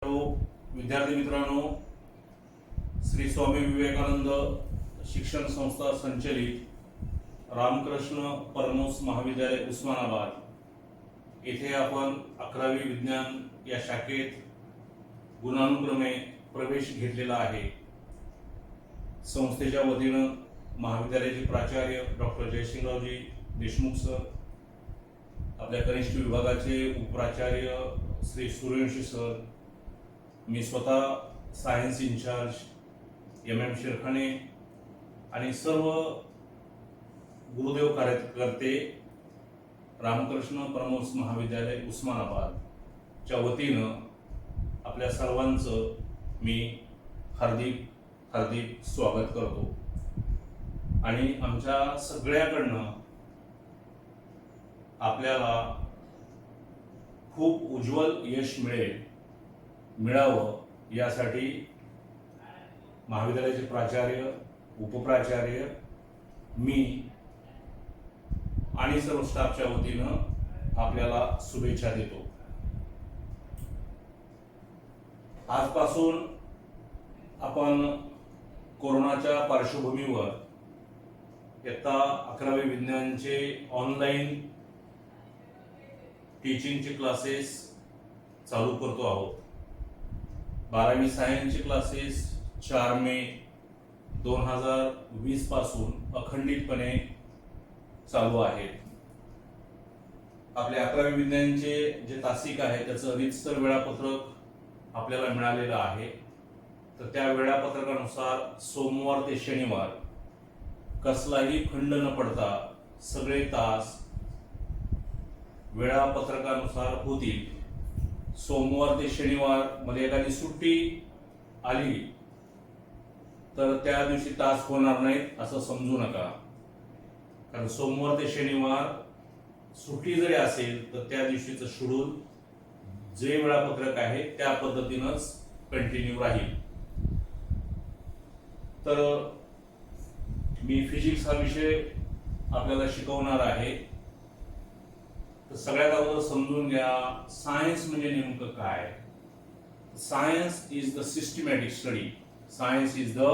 विद्यार्थी मित्रांनो, श्री स्वामी विवेकानंद शिक्षण संस्था संचलित रामकृष्ण परमहंस महाविद्यालय उस्मानाबाद येथे आपण 11वी विज्ञान या शाखेत गुणानुक्रमे प्रवेश घेतलेला आहे। संस्थेच्या वतीनं महाविद्यालयाचे प्राचार्य डॉक्टर जयसिंगरावजी देशमुख सर, आपल्या कनिष्ठ विभागाचे उपप्राचार्य श्री सूर्यवंशी सर, मी स्वतः सायन्स इन्चार्ज MM शिरखाणे आणि सर्व गुरुदेव कार्यकर्ते रामकृष्ण परमहंस महाविद्यालय उस्मानाबाद च्या वतीनं आपल्या सर्वांचं मी हार्दिक स्वागत करतो आणि आमच्या सगळ्याकडनं आपल्याला खूप उज्ज्वल यश मिळावं यासाठी महाविद्यालयाचे प्राचार्य, उपप्राचार्य, मी आणि सर्व स्टाफच्या वतीनं आपल्याला शुभेच्छा देतो। आजपासून आपण कोरोनाच्या पार्श्वभूमीवर इयत्ता 11वी विज्ञानचे ऑनलाईन टीचिंगचे क्लासेस चालू करतो आहोत। 12वी सायन्सचे क्लासेस 4 मे 2020 पासून अखंडितपणे चालू आहेत। आपल्या 11वी विज्ञानचे जे तासिक आहे त्याचं रीतसर वेळापत्रक आपल्याला मिळालेलं आहे। तर त्या वेळापत्रकानुसार सोमवार ते शनिवार कसलाही खंड न पडता सगळे तास वेळापत्रकानुसार होतील। सोमवार ते शनिवार मध्ये एखादी सुट्टी आली तर त्या दिवशी तास होणार नाहीत असं समजू नका, कारण सोमवार ते शनिवार सुट्टी जरी असेल तर त्या दिवशीचं शेड्यूल जे वेळापत्रक आहे त्या पद्धतीनंच कंटिन्यू राहील। तर मी फिजिक्स हा विषय आपल्याला शिकवणार आहे। तर सगळ्यात अगोदर समजून घ्या, सायन्स म्हणजे नेमकं काय। Science is the systematic study. Science is the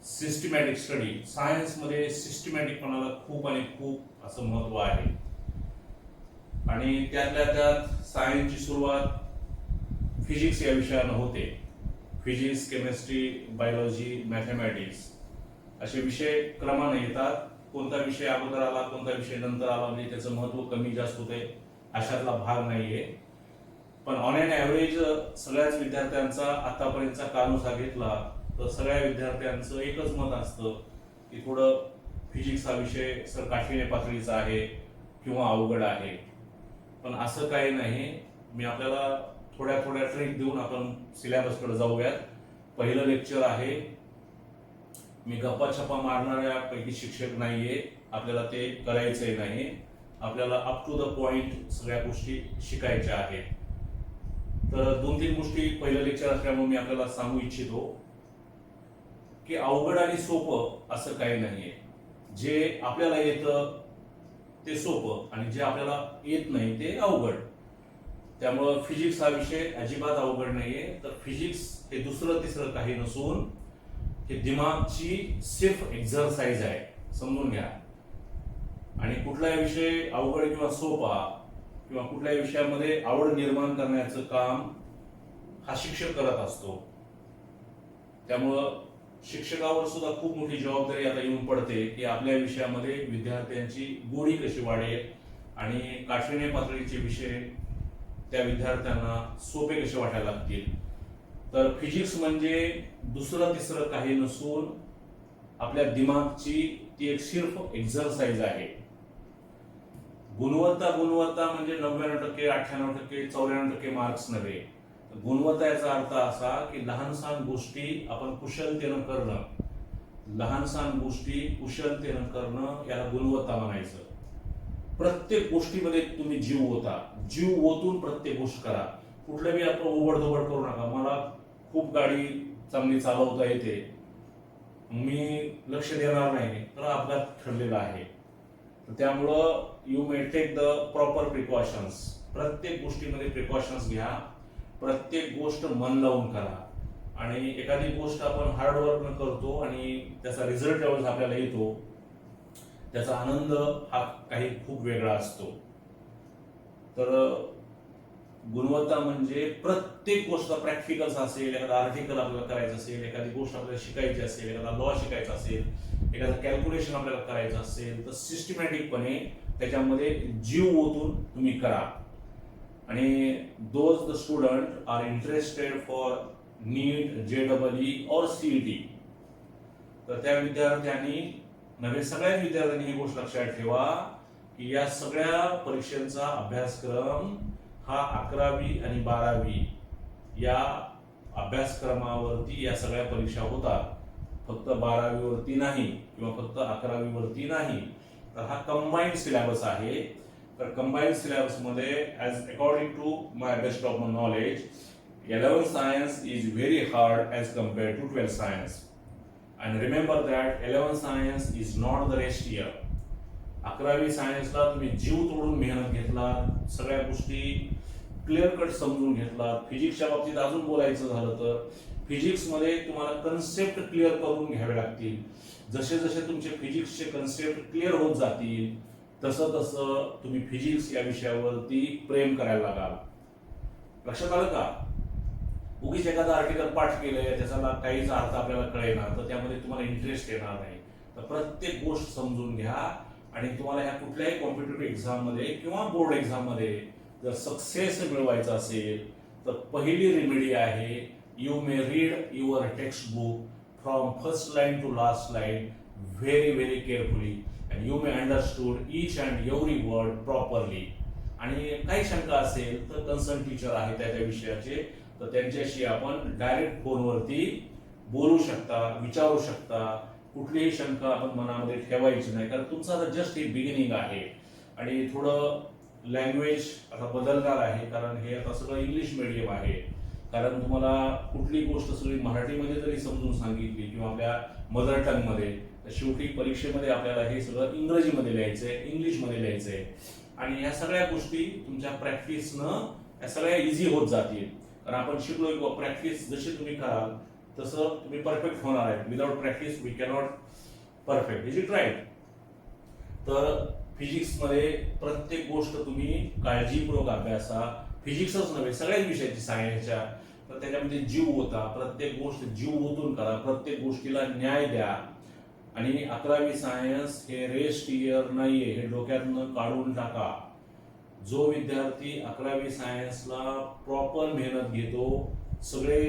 systematic study. Science मध्ये सिस्टमॅटिकपणाला खूप आणि खूप असं महत्व आहे आणि त्यातल्या त्यात सायन्सची सुरुवात फिजिक्स या विषयानं होते। फिजिक्स, केमिस्ट्री, बायोलॉजी, मॅथमॅटिक्स असे विषय क्रमाने येतात। कोणता विषय अगोदर आला, कोणता विषय नंतर आला म्हणजे त्याचं महत्व कमी जास्त होते अशातला भाग नाहीये। पण ऑन एन ॲव्हरेज सगळ्याच विद्यार्थ्यांचा आतापर्यंतचा कानुसा घेतला तर सगळ्या विद्यार्थ्यांचं एकच मत असतं की थोडं फिजिक्स हा विषय सर काठीण्य पातळीचा आहे किंवा अवघड आहे। पण असं काही नाही। मी आपल्याला थोड्या ट्रिक देऊन आपण सिलेबसकडे जाऊयात। पहिलं लेक्चर आहे। मी गप्पा छप्पा मारणाऱ्या पैकी शिक्षक नाहीये, आपल्याला ते करायचंय नाही। आपल्याला अप टू द पॉइंट सगळ्या गोष्टी शिकायच्या आहेत। तर 2-3 गोष्टी पहिलं लेक्चर असल्यामुळे मी आपल्याला सांगू इच्छितो की अवघड आणि सोपं असं काही नाहीये। जे आपल्याला येतं ते सोपं आणि जे आपल्याला येत नाही ते अवघड। त्यामुळं फिजिक्स हा विषय अजिबात अवघड नाहीये। तर फिजिक्स हे दुसरं तिसरं काही नसून हे दिमागची सिर्फ एक्झरसाइज आहे, समजून घ्या। आणि कुठलाही विषय अवघड किंवा सोपा किंवा कुठल्याही विषयामध्ये आवड निर्माण करण्याचं काम हा शिक्षक करत असतो। त्यामुळं शिक्षकावर सुद्धा खूप मोठी जबाबदारी आता येऊन पडते की आपल्या विषयामध्ये विद्यार्थ्यांची गोडी कशी वाढेल आणि काठिण्य पातळीचे विषय त्या विद्यार्थ्यांना सोपे कसे वाटायला लागतील। तर फिजिक्स म्हणजे दुसरं तिसरं काही नसून आपल्या दिमागची ती एक सिर्फ एक्झरसाइज आहे। गुणवत्ता म्हणजे 99%, 98%, 94% मार्क्स नव्हे। गुणवत्ता याचा अर्थ असा की लहान सहान गोष्टी आपण कुशलतेनं करणं, याला गुणवत्ता म्हणायचं। प्रत्येक गोष्टीमध्ये तुम्ही जीव ओतून प्रत्येक गोष्ट करा। कुठलं बी आपण ओबडधोबड करू नका। मला खूप गाडी चांगली चालवता येते, मी लक्ष देणार नाही तर अपघात ठरलेला आहे। त्यामुळं you may take the proper precautions. प्रत्येक गोष्टीमध्ये प्रिकॉशन्स घ्या प्रत्येक गोष्ट मन लावून करा. आणि एखादी गोष्ट आपण हार्डवर्क करतो आणि त्याचा रिझल्ट ज्यावेळेस आपल्याला येतो त्याचा आनंद हा काही खूप वेगळा असतो. तर गुणवत्ता म्हणजे प्रत्येक गोष्ट प्रॅक्टिकल असेल, एखादा आर्टिकल आपल्याला करायचं असेल, एखादी गोष्ट आपल्याला शिकायची असेल, एखादा लॉ शिकायचा असेल, एखादं कॅल्क्युलेशन आपल्याला करायचं असेल तर सिस्टमॅटिकपणे त्याच्यामध्ये जीव ओतून तुम्ही करा. आणि those the student are interested for NEET, JEE और CET, तर त्या विद्यार्थ्यांनी नव्हे सगळ्याच विद्यार्थ्यांनी ही गोष्ट लक्षात ठेवा की या सगळ्या परीक्षांचा अभ्यासक्रम हा 11वी आणि 12वी या अभ्यासक्रमावरती या सगळ्या परीक्षा होतात. फक्त 12वी वरती नाही किंवा फक्त 11वी वरती नाही. तर हा कंबाईंड सिलेबस आहे. तर कंबाईंड सिलेबस मध्ये as according to my best of my knowledge 11th science is very hard as compare to 12th science. And remember that 11th science is not the rest year. 11वी सायन्सला तुम्ही जीव तोडून मेहनत घेतला, सगळ्या गोष्टी क्लिअर कट समजून घेतला. फिजिक्सच्या बाबतीत अजून बोलायचं झालं तर फिजिक्समध्ये तुम्हाला कन्सेप्ट क्लिअर करून घ्यावे लागतील. जसे जसे तुमचे फिजिक्सचे कन्सेप्ट क्लिअर होत जातील तसं तसं तुम्ही फिजिक्स या विषयावरती प्रेम करायला लागाल. लक्षात आलं का? उगीच एखादा आर्टिकल पाठ केलंय त्याचा काहीच अर्थ आपल्याला कळेना तर त्यामध्ये तुम्हाला इंटरेस्ट येणार नाही. तर प्रत्येक गोष्ट समजून घ्या आणि तुम्हाला ह्या कुठल्याही कॉम्पिटेटिव्ह एक्झाम मध्ये किंवा बोर्ड एक्झाम मध्ये जर सक्सेस मिळवायचा असेल तर पहिली रेमेडी आहे you may read your text book from first line to last line very very carefully and you may understood each and every word properly. आणि काही शंका असेल तर कन्सर्न टीचर आहे त्या विषयाचे, तर त्यांच्याशी आपण डायरेक्ट फोनवरती बोलू शकता, विचारू शकता. कुठलीही शंका आपण मनामध्ये ठेवायची नाही, कारण तुमचं आता जस्ट एक बिगिनिंग आहे. आणि थोडं लँग्वेज आता बदलणार आहे, कारण हे आता सगळं इंग्लिश मीडियम आहे. कारण तुम्हाला कुठली गोष्ट सगळी मराठीमध्ये जरी समजून सांगितली किंवा आपल्या मदर टंगमध्ये, तर शेवटी परीक्षेमध्ये आपल्याला हे सगळं इंग्रजीमध्ये लिहायचंय, इंग्लिशमध्ये लिहायचंय. आणि या सगळ्या गोष्टी तुमच्या प्रॅक्टिसनं या सगळ्या इझी होत जातील. कारण आपण शिकलो किंवा प्रॅक्टिस जशी तुम्ही कराल तसं तुम्ही परफेक्ट होणार आहे. Without practice we cannot perfect. Is it right? तर फिजिक्समध्ये प्रत्येक गोष्ट तुम्ही काळजीपूर्वक अभ्यासा. फिजिक्सच नव्हे सगळ्याच विषयाची सायन्सच्या, तर त्याच्यामध्ये जीव होता. प्रत्येक गोष्ट जीव ओतून करा, प्रत्येक गोष्टीला न्याय द्या. आणि 11वी सायन्स हे रेस्ट इयर नाहीये, हे डोक्यातनं काढून टाका. जो विद्यार्थी 11वी सायन्सला प्रॉपर मेहनत घेतो, सगळे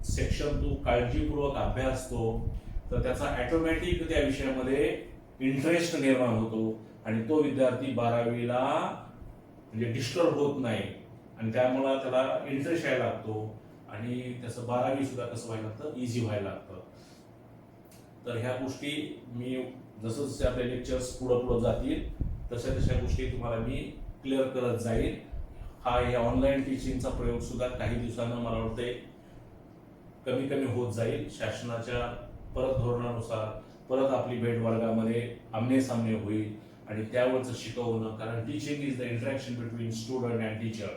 सेक्शन तो काळजीपूर्वक अभ्यासतो, तर त्याचा ऑटोमॅटिक त्या विषयामध्ये इंटरेस्ट निर्माण होतो आणि तो विद्यार्थी 12वीला म्हणजे डिस्टर्ब होत नाही आणि त्यामुळे त्याला इंटरेस्ट यायला लागतो आणि त्याचं 12वी सुद्धा कसं व्हायला लागतं, इझी व्हायला लागतं. तर ह्या गोष्टी मी जसं जसे आपले लेक्चर्स पुढं जातील तशा तशा गोष्टी तुम्हाला मी क्लिअर करत जाईल. या ऑनलाईन टीचिंगचा प्रयोग सुद्धा काही दिवसांना मला वाटतंय कमी कमी होत जाईल. शासनाच्या परत धोरणानुसार परत आपली भेट वर्गामध्ये आमने सामने होईल आणि त्यावरचं शिकवणं, कारण teaching is the interaction between student and teacher.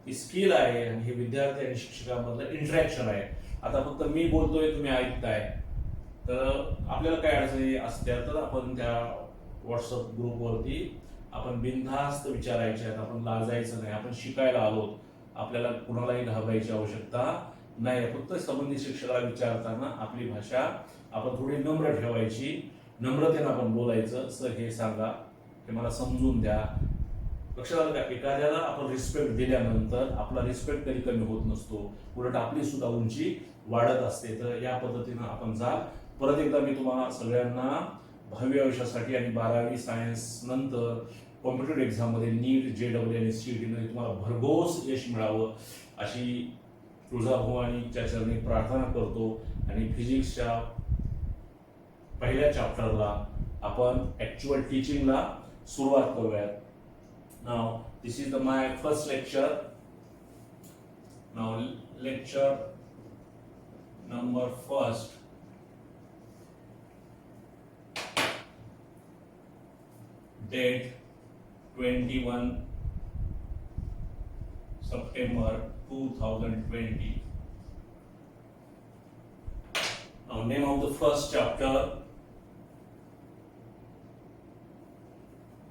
He skill आहे आणि हे विद्यार्थी आणि शिक्षकांमधलं इंटरॅक्शन आहे. आता फक्त मी बोलतोय तुम्ही ऐकताय, तर आपल्याला काय अडचणी असत्या तर आपण त्या व्हॉट्सअप ग्रुपवरती आपण बिनधास्त विचारायचे, आपण लाजायचं नाही. आपण शिकायला आलो, आपल्याला कुणालाही घाबरायची आवश्यकता नाही. फक्त संबंधित शिक्षकाला विचारताना आपली भाषा आपण थोडी नम्र ठेवायची, नम्रतेनं आपण बोलायचं. सर हे सांगा, हे मला समजून द्या. लक्षात आलं का? एखाद्याला आपण रिस्पेक्ट दिल्यानंतर आपला रिस्पेक्ट कधी कमी होत नसतो, उलट आपली सुद्धा उंची वाढत असते. तर या पद्धतीनं आपण जा. परत एकदा मी तुम्हाला सगळ्यांना 10वी आयुष्यासाठी आणि 12वी सायन्स नंतर कॉम्पिटेटिव्ह एक्झाम मध्ये नीट, JEE आणि CET मध्ये तुम्हाला भरघोस यश मिळावं अशी तुळजाभवानीच्या चरणी प्रार्थना करतो. आणि फिजिक्सच्या पहिल्या चॅप्टरला आपण ऍक्च्युअल टीचिंगला सुरुवात करूयात. Now this is my first lecture. Now lecture number first. Date 21 September 2020. Now, name of the first chapter.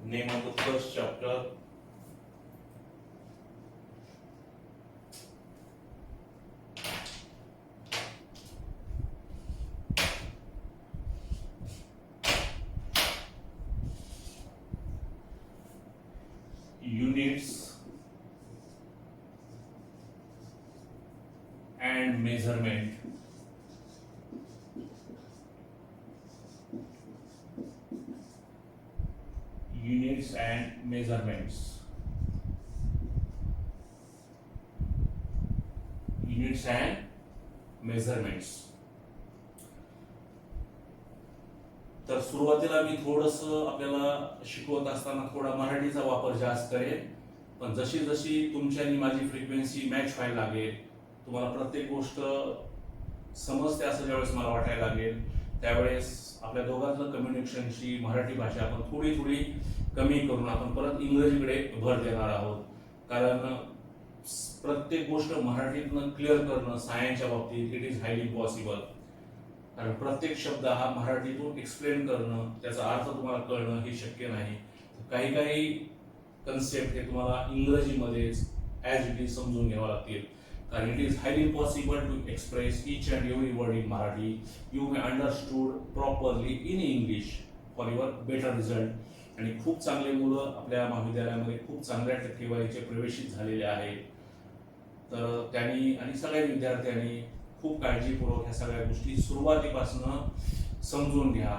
Name of the first chapter. Units and measurement. Units and measurements. Units and measurements. तर सुरुवातीला मी थोडंसं आपल्याला शिकवत असताना थोडा मराठीचा वापर जास्त करेन, पण जशी जशी तुमची आणि माझी फ्रिक्वेन्सी मॅच व्हायला लागेल, तुम्हाला प्रत्येक गोष्ट समजते असं ज्यावेळेस मला वाटायला लागेल, त्यावेळेस आपल्या दोघांचं कम्युनिकेशनची मराठी भाषा आपण थोडी थोडी कमी करून आपण परत इंग्रजीकडे भर देणार आहोत. कारण प्रत्येक गोष्ट मराठीतनं क्लिअर करणं सायन्सच्या बाबतीत इट इज हायली पॉसिबल. कारण प्रत्येक शब्द हा मराठीतून एक्सप्लेन करणं, त्याचा अर्थ तुम्हाला कळणं हे शक्य नाही. काही काही कन्सेप्ट हे तुम्हाला इंग्रजीमध्येच ॲज इट इज समजून घ्यावं लागतील. कारण it is highly possible to express each and every word in Marathi. You may understood properly in English for your better result. आणि खूप चांगले मुलं आपल्या महाविद्यालयामध्ये खूप चांगल्या टक्केवारीचे प्रवेशित झालेले आहेत. तर त्यांनी आणि सगळ्या विद्यार्थ्यांनी खूप काळजीपूर्वक ह्या सगळ्या गोष्टी सुरुवातीपासून समजून घ्या.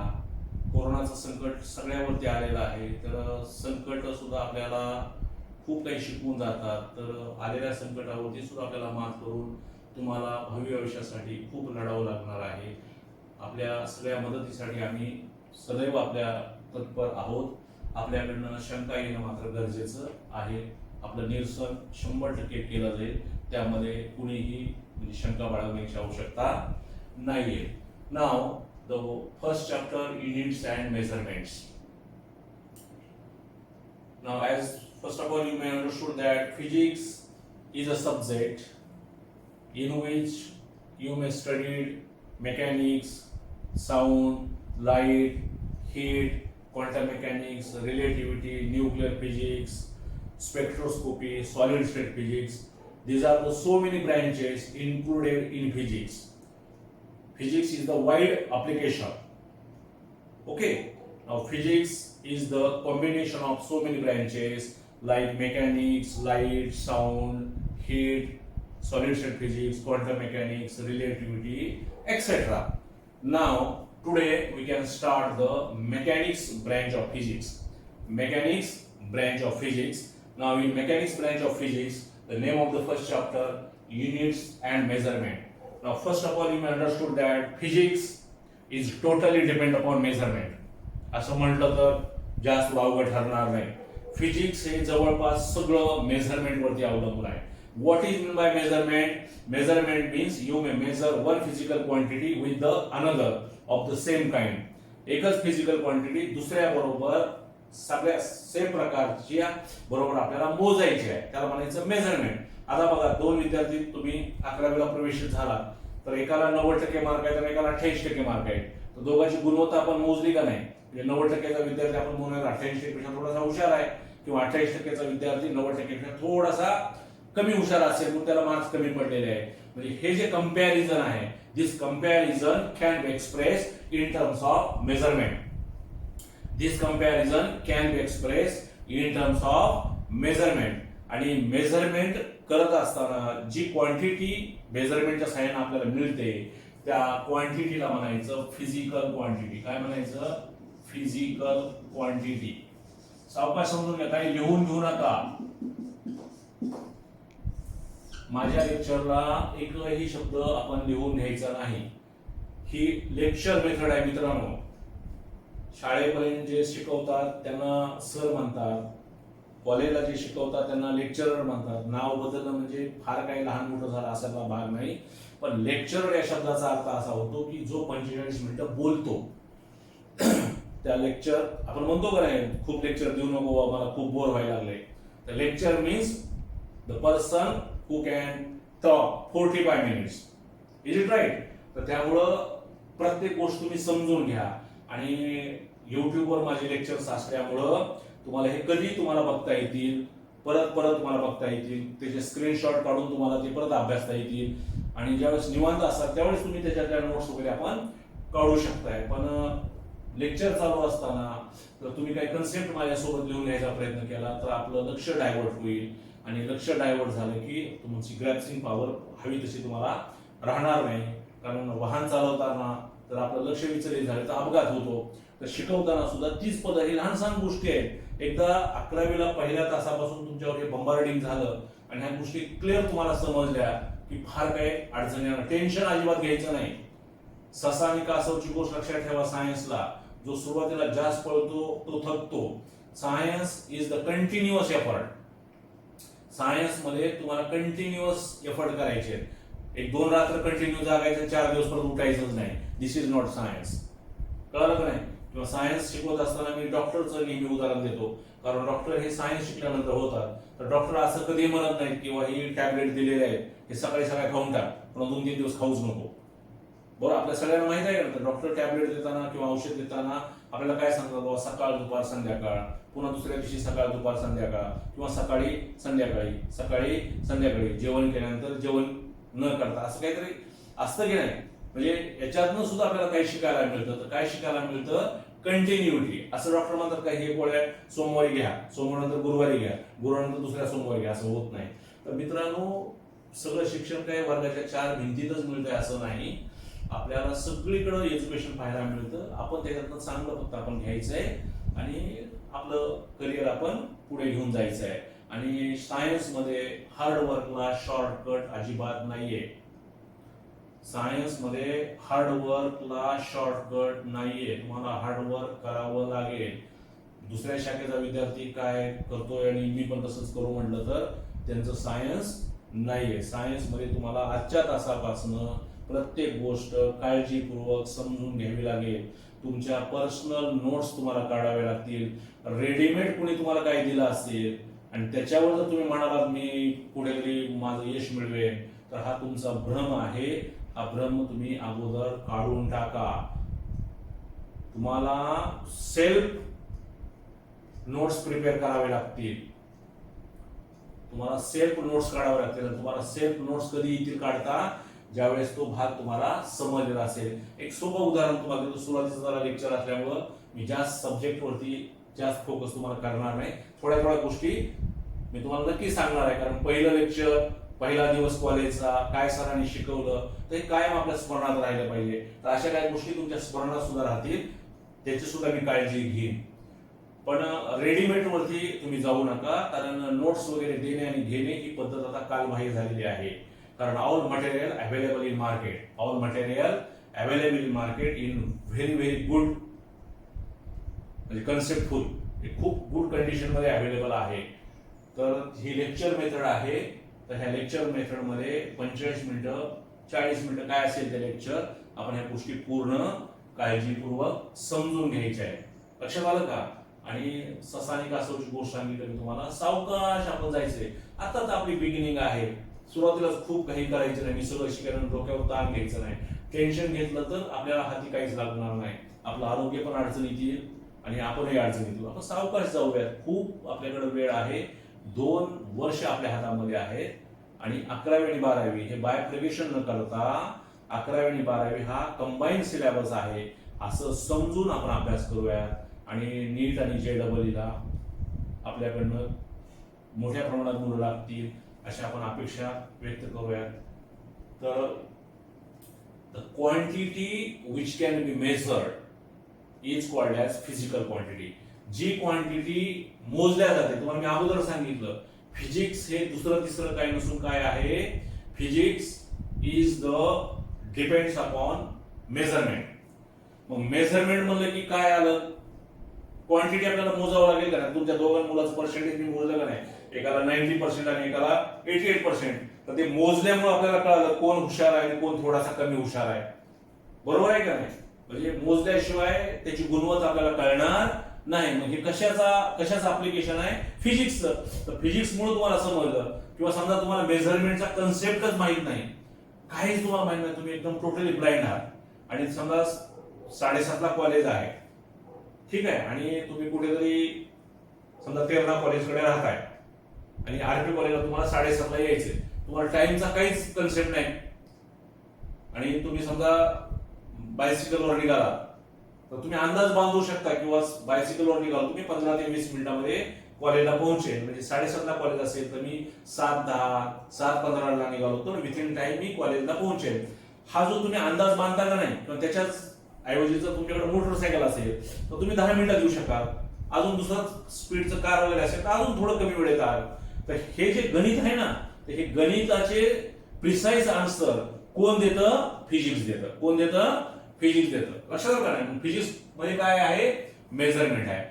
कोरोनाचं संकट सगळ्यावरती आलेलं आहे, तर संकट सुद्धा आपल्याला खूप काही शिकवून जातात. तर आलेल्या संकटावरती सुद्धा आपल्याला मात करून तुम्हाला भावी आयुष्यासाठी खूप लढावं लागणार आहे. आपल्या सगळ्या मदतीसाठी आम्ही सदैव आपल्या तत्पर आहोत. आपल्याकडनं शंका येणं मात्र गरजेचं आहे. आपलं निरसन 100% केलं जाईल, त्यामध्ये कुणीही शंका बाळगण्याची आवश्यकता नाहीये. नाव the first chapter, units and measurements. Now as first of all you may understood that physics is a subject in which you may studied mechanics, sound, light, heat, quantum mechanics, relativity, nuclear physics, spectroscopy, solid state physics. These are the so many branches included in physics. Physics is the wide application. Okay, now physics is the combination of so many branches like mechanics, light, sound, heat, solid state physics, quantum mechanics, relativity, etc. Now today we can start the mechanics branch of physics. Mechanics branch of physics. Now in mechanics branch of physics, the name of the first chapter, units and measurement. Now first of all you may understood that physics is totally depend upon measurement. असं म्हटलं तर जास्त वावगं ठरणार नाही. Physics हे जवळपास सगळं मेजरमेंट वरती अवलंबून आहे. What is mean by measurement? Measurement means you may measure one physical quantity with the another of the same kind. एकच फिजिकल क्वांटिटी दुसऱ्या बरोबर सगळ्या सेम प्रकारच्या बरोबर आपल्याला मोजायची आहे, त्याला म्हणायचं मेजरमेंट. आता बघा, दोन विद्यार्थी तुम्ही 11वीला प्रवेशित झाला, तर एकाला 90% मार्क आहे तर एकाला 28% मार्क आहे. तर दोघांची गुणवत्ता आपण मोजली का नाही? म्हणजे 90%चा विद्यार्थी आपण म्हणूया 28% पेक्षा थोडासा हुशार आहे, किंवा 28%चा विद्यार्थी 90% पेक्षा थोडासा कमी हुशार असेल म्हणून त्याला मार्क्स कमी पडलेले आहे. म्हणजे हे जे कंपॅरिझन आहे, this comparison can be express in terms of measurement. This comparison can be express in terms of measurement. आणि मेजरमेंट करत असताना जी क्वांटिटी मेजरमेंटच्या साहाय्याने आपल्याला मिळते त्या क्वांटिटीला म्हणायचं फिजिकल क्वांटिटी. काय म्हणायचं? Physical quantity. सावकाश समजून घ्या, काही लिहून घेऊ नका. माझ्या लेक्चरला एकही शब्द आपण लिहून घ्यायचा नाही. ही लेक्चर मेथड आहे मित्रांनो. शाळेपर्यंत जे शिकवतात त्यांना सर म्हणतात, कॉलेजला जे शिकवतात त्यांना लेक्चरर म्हणतात. नाव बदलणं म्हणजे फार काही लहान मोठं झालं असा भाग नाही. पण लेक्चरर या शब्दाचा अर्थ असा होतो की जो 45 मिनिटं बोलतो. त्या लेक्चर आपण म्हणतो का नाही, खूप लेक्चर देऊ नको, मला खूप बोर व्हायला लागले. तर lecture means the person who can talk 45 minutes. Is it right? तर त्यामुळं प्रत्येक गोष्ट तुम्ही समजून घ्या. आणि युट्यूबवर माझे लेक्चर्स असल्यामुळं तुम्हाला हे कधी तुम्हाला बघता येतील, परत तुम्हाला बघता येतील, त्याचे स्क्रीनशॉट काढून तुम्हाला ते परत अभ्यासता येतील. आणि ज्यावेळेस निवांत असतात त्यावेळेस तुम्ही त्याच्यातल्या नोट्स वगैरे आपण काढू शकताय. पण लेक्चर चालू असताना जर तुम्ही काही कन्सेप्ट माझ्यासोबत लिहून घ्यायचा प्रयत्न केला तर आपलं लक्ष डायव्हर्ट होईल. आणि लक्ष डायव्हर्ट झालं की तुमची ग्रॅस्पिंग पॉवर हवी तशी तुम्हाला राहणार नाही. कारण वाहन चालवताना जर आपलं लक्ष विचलित झालं तर अपघात होतो. तर शिकवताना सुद्धा तीच पद्धत, ही लहान सहान गोष्टी आहेत. एकदा 11वीला पहिल्या तासापासून तुमच्यावर हे बंबार्डिंग झालं आणि ह्या गोष्टी क्लिअर तुम्हाला समजल्या की फार काही अडचणी येणार, टेन्शन अजिबात घ्यायचं नाही. ससा आणि कासवची गोष्ट लक्षात ठेवा. सायन्सला जो सुरुवातीला जास्त पळतो तो थकतो. Science is the continuous effort. Science मध्ये तुम्हाला कंटिन्युअस एफर्ट करायचे. एक 2 रात्र कंटिन्यू जागायचं, 4 दिवस परत उठायचंच नाही. दिस इज नॉट सायन्स. कळलं का नाही? किंवा सायन्स शिकवत असताना मी डॉक्टरचं नेहमी उदाहरण देतो, कारण डॉक्टर हे सायन्स शिकल्यानंतर होतात. तर डॉक्टर असं कधी म्हणत नाहीत किंवा ही टॅबलेट दिलेले आहेत हे सकाळी खाऊन टाक, पण 2-3 दिवस खाऊच नको. बरोबर, आपल्या सगळ्यांना माहित आहे का? डॉक्टर टॅबलेट देताना किंवा औषध देताना आपल्याला काय सांगतात? बाबा सकाळ दुपार संध्याकाळ, पुन्हा दुसऱ्या दिवशी सकाळ दुपार संध्याकाळ, किंवा सकाळी संध्याकाळी जेवण केल्यानंतर जेवण न करता, असं काहीतरी असतं की नाही? म्हणजे याच्यातनं सुद्धा आपल्याला काही शिकायला मिळतं. तर काय शिकायला मिळतं? कंटिन्युटी. असं डॉक्टर म्हणतात का हे गोळ्या सोमवारी घ्या, सोमवारनंतर गुरुवारी घ्या, गुरुवारनंतर दुसऱ्या सोमवारी घ्या, असं होत नाही. तर मित्रांनो, सगळं शिक्षण काय वर्गाच्या 4 भिंतीतच मिळतंय असं नाही. आपल्याला सगळीकडे एज्युकेशन पाहायला मिळतं. आपण त्याच्यातनं चांगलं फक्त आपण घ्यायचंय आणि आपलं करिअर आपण पुढे घेऊन जायचंय. आणि सायन्स मध्ये हार्डवर्कला शॉर्टकट अजिबात नाहीये. सायन्स मध्ये हार्डवर्कला शॉर्टकट नाहीये. तुम्हाला हार्डवर्क करावं लागेल. दुसऱ्या शाखेचा विद्यार्थी काय करतोय आणि मी पण तसंच करू म्हटलं तर त्यांचं सायन्स नाहीये. सायन्स मध्ये तुम्हाला आजच्या तासापासून प्रत्येक गोष्ट काळजीपूर्वक समजून घ्यावी लागेल. तुमच्या पर्सनल नोट्स तुम्हाला काढाव्या लागतील. रेडीमेड कुणी तुम्हाला काय दिलं असेल आणि त्याच्यावर जर तुम्ही म्हणालात मी पुढे तरी माझं यश मिळवेन, तर हा तुमचा भ्रम आहे. हा भ्रम तुम्ही अगोदर काढून टाका. तुम्हाला सेल्फ नोट्स प्रिपेअर करावे लागतील. तुम्हाला सेल्फ नोट्स काढावे लागतील. तुम्हाला सेल्फ नोट्स कधी येतील काढता? ज्यावेळेस तो भाग तुम्हाला समजलेला असेल. एक सोपं उदाहरण तुम्हाला देतो. सुरुवातीचं जरा लेक्चर असल्यामुळं मी जास्त सब्जेक्ट वरती जास्त फोकस तुम्हाला करणार नाही. थोड्या गोष्टी मी तुम्हाला नक्की सांगणार आहे. कारण पहिलं लेक्चर, पहिला दिवस कॉलेजचा, काय सरांनी शिकवलं तर हे कायम आपल्या स्मरणात राहिलं पाहिजे. तर अशा काही गोष्टी तुमच्या स्मरणात सुद्धा राहतील, त्याची सुद्धा मी काळजी घेईन. पण रेडीमेड वरती तुम्ही जाऊ नका, कारण नोट्स वगैरे देणे आणि घेणे ही पद्धत आता कालबाह्य झालेली आहे. कारण all material available in market in very good, म्हणजे कन्सेप्टफुल, खूप गुड कंडिशन मध्ये अवेलेबल आहे. तर ही लेक्चर मेथड आहे. तर ह्या लेक्चर मेथड मध्ये 45 मिनिटं 40 मिनिटं काय असेल ते लेक्चर आपण ह्या गोष्टी पूर्ण काळजीपूर्वक समजून घ्यायच्या आहे. लक्षात आलं का? आणि ससानी कासवची गोष्ट सांगितली मी तुम्हाला. सावकाश आपण जायचंय. आता तर आपली बिगिनिंग आहे. सुरुवातीलाच खूप काही करायचं नाही. मी सगळं शिकायला डोक्यावर ताण घ्यायचं नाही. टेन्शन घेतलं तर आपल्याला हाती काहीच लागणार नाही. आपलं आरोग्य पण अडचणीत येईल आणि आपणही अडचणीत येऊ. आपण सावकाश जाऊयात. खूप आपल्याकडे वेळ आहे. 2 वर्ष आपल्या हातामध्ये आहेत. आणि 11वी आणि 12वी हे बायफ्रिकेशन न करता 11वी आणि 12वी हा कंबाईन सिलेबस आहे असं समजून आपण अभ्यास करूयात. आणि नीट आणि JEE आपल्याकडनं मोठ्या प्रमाणात गुण लागतील अशा आपण अपेक्षा व्यक्त करूयात. तर the quantity which can be measured is called as physical quantity. जी क्वांटिटी मोजल्या जाते, तुम्हाला मी अगोदर सांगितलं, फिजिक्स हे दुसरं तिसरं काही नसून काय आहे? Physics is the depends upon measurement. मग मेजरमेंट म्हणलं की काय आलं? क्वांटिटी आपल्याला मोजावं लागेल का? तुमच्या दोघां मुलाचं पर्सेंटेज मी मोजलं का नाही? एकाला 90% आणि एकाला 88%. तर ते मोजल्यामुळे आपल्याला कळालं कोण हुशार आहे आणि कोण थोडासा कमी हुशार आहे. बरोबर आहे का नाही? म्हणजे मोजल्याशिवाय त्याची गुणवत्ता आपल्याला कळणार नाही. म्हणजे कशाचं ऍप्लिकेशन आहे? फिजिक्सचं. तर फिजिक्समुळे तुम्हाला समजलं किंवा समजा तुम्हाला मेजरमेंटचा कन्सेप्टच माहित नाही, काहीच तुम्हाला माहित नाही, तुम्ही एकदम टोटली ब्लाइंड आहात आणि समजा 7:30ला कॉलेज आहे, ठीक आहे, आणि तुम्ही कुठेतरी समजा तेरणा कॉलेजकडे राहताय आणि आरपी कॉलेजला तुम्हाला 7:30ला यायचंय, तुम्हाला टाइमचा काहीच कन्सेप्ट नाही आणि तुम्ही समजा बायसिकलवर निघाला तर तुम्ही अंदाज बांधू शकता किंवा बायसिकलवर निघाला तुम्ही 15 ते 20 मिनिटांमध्ये कॉलेजला पोहोचेल. म्हणजे 7:30ला कॉलेज असेल तर मी 7:10 7:15ला निघालो तर विथिन टाइम मी कॉलेजला पोहोचेल. हा जो तुम्ही अंदाज बांधता का नाही, किंवा त्याच्याच ऐवजी जर तुमच्याकडे मोटरसायकल असेल तर तुम्ही 10 मिनिटात येऊ शकाल. अजून दुसरा स्पीडचं कार वगैरे असेल तर अजून थोडं कमी वेळेत आल. तर हे जे गणित आहे ना, तर हे गणिताचे प्रिसाइज आन्सर कोण देतं? फिजिक्स देतं. कोण देतं? फिजिक्स देतं. लक्षात आलं का नाही? फिजिक्स मध्ये काय आहे? मेजरमेंट आहे.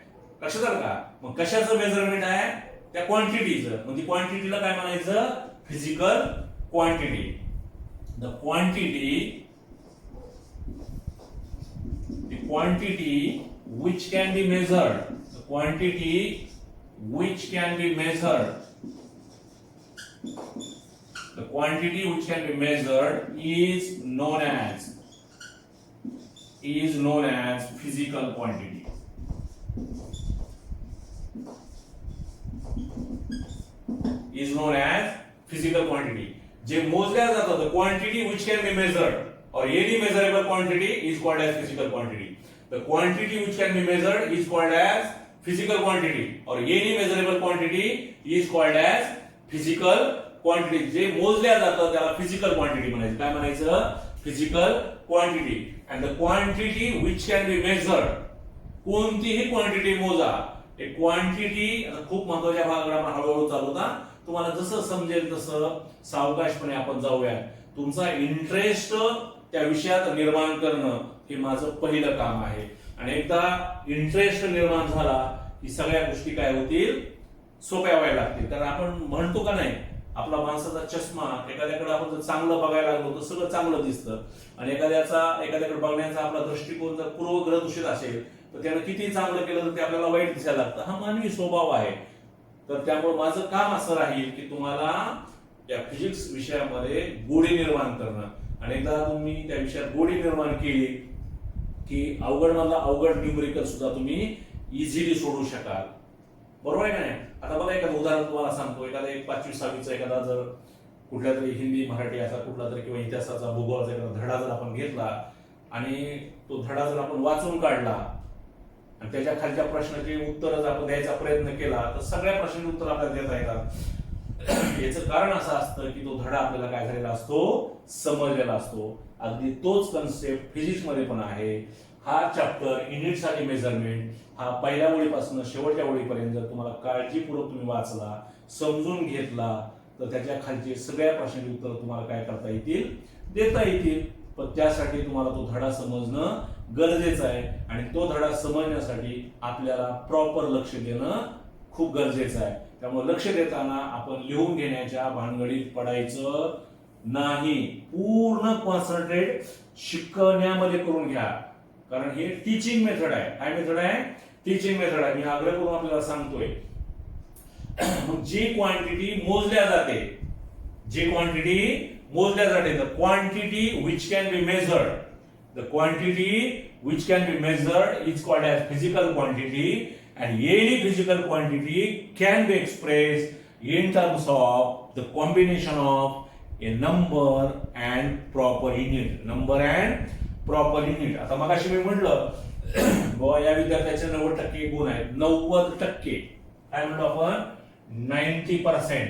लक्षात आलं का? मग कशाचं मेजरमेंट आहे? त्या क्वांटिटीचं. मग ती क्वांटिटीला काय म्हणायचं? Physical quantity. The quantity which can be measured. The quantity which can be measured. The quantity which can be measured is known as physical quantity. Is known as physical quantity. जे मोजल्या जातात, the quantity which can be measured or any measurable quantity is called as physical quantity. The quantity which can be measured is called as physical quantity or any measurable quantity is called as physical quantity. जे मोजल्या जातात त्याला physical quantity म्हणायचं. काय म्हणायचं? physical quantity. And the quantity which can be measured, कोणतीही quantity मोजा. एक क्वांटिटी खूप महत्वाच्या भागाकडे आपण हळूहळू चालवता, तुम्हाला जसं समजेल तसं सावकाशपणे आपण जाऊया. तुमचा इंटरेस्ट त्या विषयात निर्माण करणं हे माझं पहिलं काम आहे. आणि एकदा इंटरेस्ट निर्माण झाला की सगळ्या गोष्टी काय होतील? सोप्या व्हायला लागतील. कारण आपण म्हणतो का नाही, आपला माणसाचा चष्मा, एखाद्याकडे आपण जर चांगलं बघायला लागलो तर सगळं चांगलं दिसतं आणि एखाद्याकडे बघण्याचा आपला दृष्टिकोन जर पूर्वग्रह दूषित असेल तर त्यानं किती चांगलं केलं तर ते आपल्याला वाईट दिसायला लागतं. हा मानवी स्वभाव आहे. तर त्यामुळे माझं काम असं राहील की तुम्हाला या फिजिक्स विषयामध्ये गोडी निर्माण करणं. आणि एकदा तुम्ही त्या विषयात गोडी निर्माण केली की अवघड मधला अवघड न्यूमेरिकल सुद्धा तुम्ही इझिली सोडू शकाल. बरोबर आहे का नाही? आता बघा एखादं उदाहरण तुम्हाला सांगतो. एखादा 5वी-6वीचा एखादा जर कुठल्या तरी हिंदी मराठी असा कुठला तरी किंवा इतिहासाचा भूगोलाचा एखादा धडा जर आपण घेतला आणि तो धडा जर आपण वाचून काढला आणि त्याच्या खालच्या प्रश्नाची उत्तर जर आपण द्यायचा प्रयत्न केला तर सगळ्या प्रश्नांची उत्तर आपल्याला देता येतात. याचं कारण असं असतं की तो धडा आपल्याला काय झालेला असतो? समजलेला असतो. अगदी तोच कन्सेप्ट फिजिक्स मध्ये पण आहे. हा चॅप्टर युनिटसाठी मेजरमेंट हा पहिल्या ओळीपासून शेवटच्या ओळीपर्यंत जर तुम्हाला काळजीपूर्वक तुम्ही वाचला, समजून घेतला तर त्याच्या खालचे सगळ्या प्रश्नांची उत्तर तुम्हाला काय करता येतील? देता येतील. पण त्यासाठी तुम्हाला तो धडा समजणं गरजेचं आहे आणि तो धडा समजण्यासाठी आपल्याला प्रॉपर लक्ष देणं खूप गरजेचं आहे. त्यामुळे लक्ष देताना आपण लिहून घेण्याच्या भानगडीत पडायचं नाही. पूर्ण कॉन्सन्ट्रेट शिकण्यामध्ये करून घ्या. कारण हे टीचिंग मेथड आहे. काय मेथड आहे? टीचिंग मेथड आहे. मी आग्रह करून आपल्याला सांगतोय. मग जी क्वांटिटी मोजल्या जाते, the quantity which can be measured, the quantity which can be measured is called as physical quantity. And any physical quantity can be expressed in terms of the combination of a number and proper unit. Number and proper unit. आता मगाशी मी म्हटलं बाबा या विद्यार्थ्याचे 90% गुण आहेत. 90% काय म्हणतो आपण? 90%.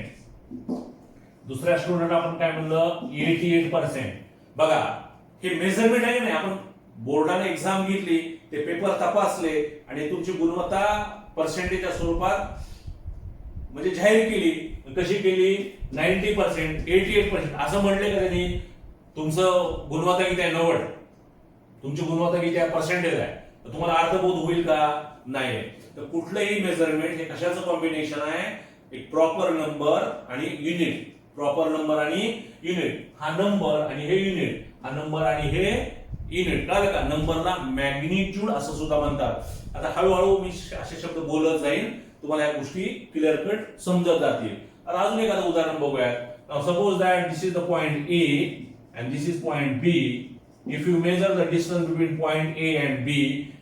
दुसऱ्या स्टुडंट आपण काय म्हणलं? 88%. बघा हे मेजरमेंट आहे ना. आपण बोर्डाने एक्झाम घेतली, ते पेपर तपासले आणि तुमची गुणवत्ता पर्सेंटेजच्या स्वरूपात म्हणजे जाहीर केली. कशी केली? 90%, 88% असं म्हणले का त्यांनी? तुमचं गुणवत्ता किती आहे? 90. तुमची गुणवत्ता किती आहे? पर्सेंटेज आहे. तर तुम्हाला अर्थबोध होईल का? नाही. तर कुठलंही मेजरमेंट हे कशाचं कॉम्बिनेशन आहे? एक प्रॉपर नंबर आणि युनिट. प्रॉपर नंबर आणि युनिट. हा नंबर आणि हे युनिट, हा नंबर आणि हे युनिट. कळलं का? नंबरला मॅग्निट्यूड असं सुद्धा म्हणतात. आता हळूहळू मी असे शब्द बोलत जाईल, तुम्हाला या गोष्टी क्लिअर कट समजत जातील. आता अजून एखादं उदाहरण बघूयात. Now suppose that this is the point A and this is point B. If you measure the distance between point A and B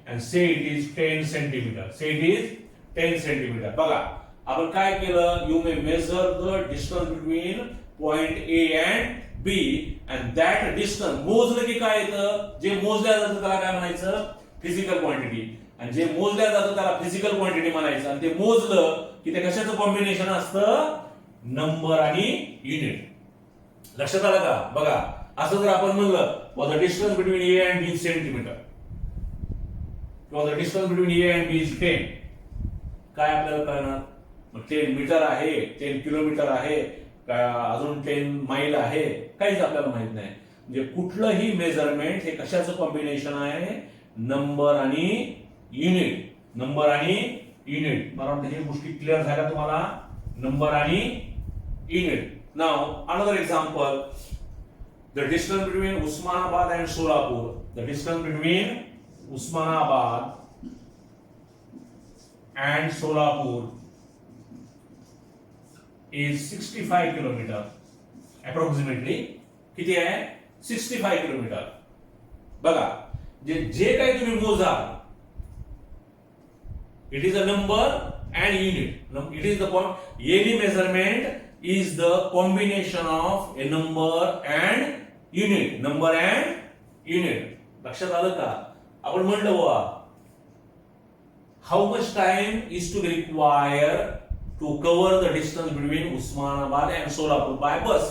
and say it is 10 centimeter. Say it is 10 centimeter. बघा आपण काय केलं, you may measure the distance between point A and B and that distance मोजलं की काय येतं, जे मोजल्या जातं त्याला काय म्हणायचं, फिजिकल क्वांटिटी. आणि जे मोजल्या जातं त्याला फिजिकल क्वांटिटी म्हणायचं. आणि ते मोजलं की ते कशाचं कॉम्बिनेशन असतं, नंबर आणि युनिट. लक्षात आलं का? बघा असं जर आपण म्हणलं the distance between A and B centimeter किंवा the distance between A and B is 10, काय आपल्याला कळणार, मग 10 मीटर आहे, 10 किलोमीटर आहे का अजून 10 मैल आहे, काहीच आपल्याला माहित नाही. म्हणजे कुठलंही मेजरमेंट हे कशाचं कॉम्बिनेशन आहे, नंबर आणि युनिट. नंबर आणि युनिट. मला वाटतं हे गोष्टी क्लिअर झाल्या तुम्हाला, नंबर आणि unit. Now another example, the distance between Usmanabad and Solapur. The distance between Usmanabad and Solapur is 65 kilometer. Approximately किती आहे, 65 किलोमीटर. बघा जे काही तुम्ही मोजाल, it is a number and unit. It is the any measurement is the combination of a number and unit. Number and unit. लक्षात आलं का? आपण म्हणलं बुवा how much time is to require to cover the distance between Osmanabad and Solapur by bus.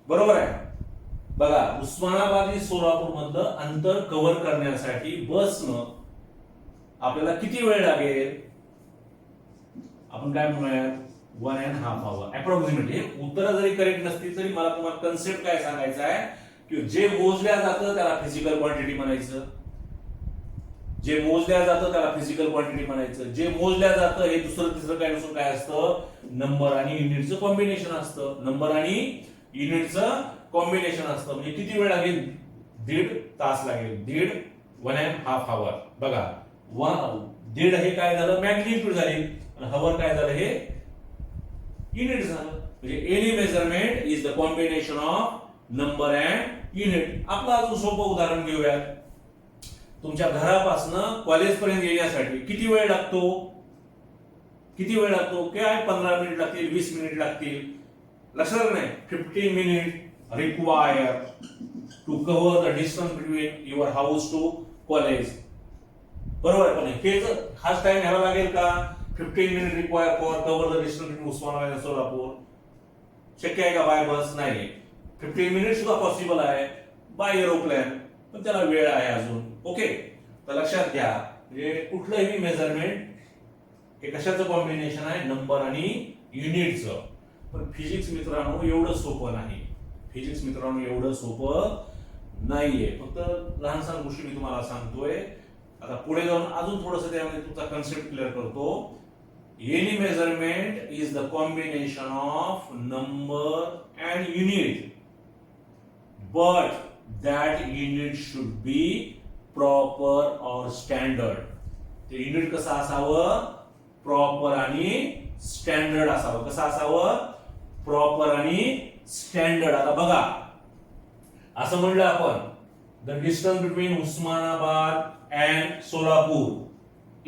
बरोबर आहे. बघा उस्मानाबाद आणि सोलापूर मधलं अंतर कव्हर करण्यासाठी बसनं आपल्याला किती वेळ लागेल, आपण काय म्हणूया 1.5 hour अप्रॉक्सिमेटली. उत्तर जरी करेक्ट नसतील तरी मला तुम्हाला कन्सेप्ट काय सांगायचं आहे की जे मोजल्या जातं त्याला फिजिकल क्वांटिटी म्हणायचं. जे मोजल्या जातं त्याला फिजिकल क्वांटिटी म्हणायचं. जे मोजल्या जातं हे दुसरं तिसरं काय नसून काय असतं, नंबर आणि युनिटचं कॉम्बिनेशन असतं. नंबर आणि युनिटचं कॉम्बिनेशन असतं. म्हणजे किती वेळ लागेल, 1.5 तास लागेल. 1.5 hour. बघा 1.5 हे काय झालं, मॅग्निट्यूड झाली, आणि हवर काय झालं, हे युनिट झालं. म्हणजे any measurement is the combination of number and unit. आपलं अजून सोपं उदाहरण घेऊयात. तुमच्या घरापासून कॉलेज पर्यंत येण्यासाठी किती वेळ लागतो, किती वेळ लागतो, काय 15 मिनिट लागतील, 20 मिनिट लागतील. लक्षात नाही, 15 minute require to cover the distance between your house to college. बरोबर आहे. पण हाच टाइम घ्यावा लागेल का, 15 minute require for cover the distance between Osmanabad आणि सोलापूर. शक्य आहे का बाय बस? नाही. 15 मिनिट सुद्धा पॉसिबल आहे बाय एरोप्लेन, पण त्याला वेळ आहे अजून. ओके, तर लक्षात घ्या, म्हणजे कुठलंही मेजरमेंट हे कशाचं कॉम्बिनेशन आहे, नंबर आणि युनिटचं. पण फिजिक्स मित्रांनो एवढं सोपं नाही. फिजिक्स मित्रांनो एवढं सोपं नाहीये. फक्त लहान सहान गोष्टी मी तुम्हाला सांगतोय. आता पुढे जाऊन अजून थोडंसं त्यामध्ये तुमचा कन्सेप्ट क्लिअर करतो. Any measurement is the combination of number and unit, but that unit should be proper or standard. ते युनिट कसं असावं, प्रॉपर आणि स्टँडर्ड असावं. कसं असावं, प्रॉपर आणि स्टँडर्ड. आता बघा असं म्हणलं आपण, the distance between Osmanabad and Solapur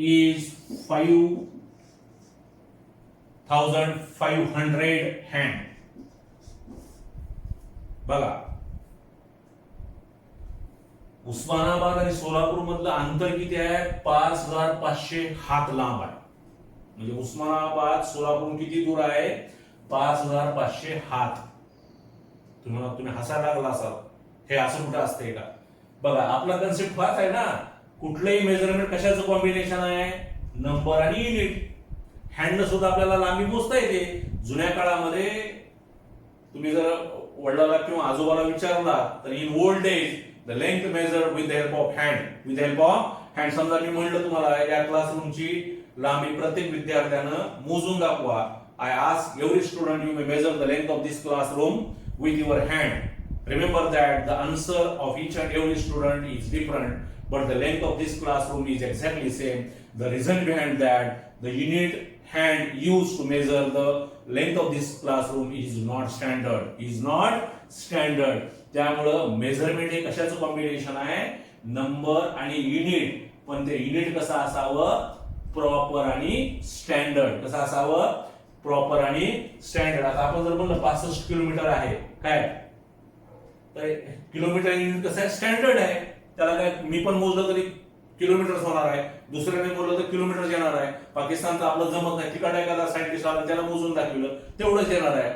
is 5,500 hand. बघा उस्मानाबाद आणि सोलापूर मधलं अंतर किती आहे, 5,500 हात लांब आहे. म्हणजे उस्मानाबाद सोलापूर किती दूर आहे, 5,500 हात. तुम्ही हसायला लागला असाल, हे असं कुठं असतंय का? बघा आपला कन्सेप्ट फाच आहे ना. कुठलंही मेजरमेंट कशाचं कॉम्बिनेशन आहे, नंबर आणि युनिट. हँड सुद्धा आपल्याला लांबी मोजता येते. जुन्या काळामध्ये तुम्ही जर वडिलाला किंवा आजोबाला विचारला तर in old days the length measured with the help of hand. With the help of hand. समजा मी म्हणलं तुम्हाला या क्लासरूमची लांबी प्रत्येक विद्यार्थ्यानं मोजून दाखवा. I ask every student you may measure the length of this classroom with your hand. Remember that the answer of each and every student is different, but the length of this classroom is exactly same. The reason behind that, the unit hand used to measure the length of this classroom is not standard. त्यामुळं measurement हे कशाचं combination आहे, number आणि unit. पण ते unit कसं असावं, proper आणि स्टँडर्ड. कसं असावं, प्रॉपर आणि स्टँडर्ड. आता आपण जर म्हणलं 65 किलोमीटर आहे काय, तर किलोमीटर युनिट कसं आहे, स्टँडर्ड आहे. त्याला काय मी पण मोजलं तरी किलोमीटर्स होणार आहे, दुसऱ्याने मोजलं तर किलोमीटर येणार आहे. पाकिस्तानचं आपलं जमत नाही, तिकडे एखादा सायंटिस्ट आला त्याला मोजून दाखवलं तेवढंच येणार आहे.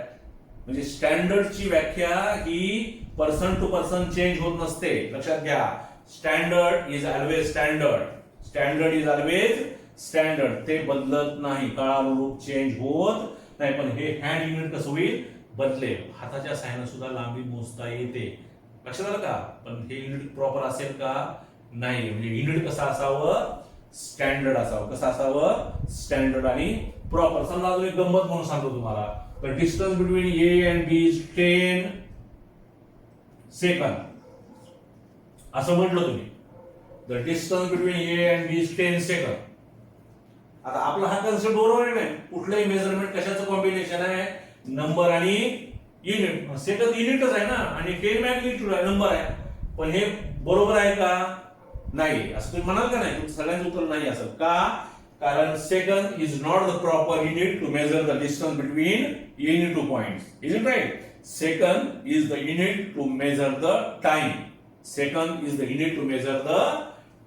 म्हणजे स्टँडर्डची व्याख्या ही पर्सन टू पर्सन चेंज होत नसते, लक्षात घ्या. Standard is always standard. ते बदलत नाही, काळानुरूप चेंज होत नाही. पण हे हँड युनिट कसं होईल, बदलेल. हाताच्या साह्याने सुद्धा लांबी मोजता येते, लक्षात आलं का. पण हे युनिट प्रॉपर असेल का, नाही. म्हणजे युनिट कसं असावं, स्टँडर्ड असावं. कसं असावं, स्टँडर्ड आणि प्रॉपर. समजा अजून एक गंमत म्हणून सांगतो तुम्हाला. The distance between A and B is 10 second असं म्हटलं तुम्ही. The distance between A and B is 10 second. आता आपला हा कन्सेप्ट बरोबर आहे नाही. कुठलंही मेजरमेंट कशाचं कॉम्बिनेशन आहे, नंबर आणि युनिट. सेकंद युनिटच आहे ना, आणि 10 मॅग्निट्यूड आहे, नंबर आहे. पण हे बरोबर आहे का, नाही. असं तुम्ही म्हणाल का नाही, सगळ्यांचं उत्तर नाही असं का, कारण second is not the proper unit to measure the distance between any two points. Is it right. Second is the unit to measure the time. Second is the unit to measure the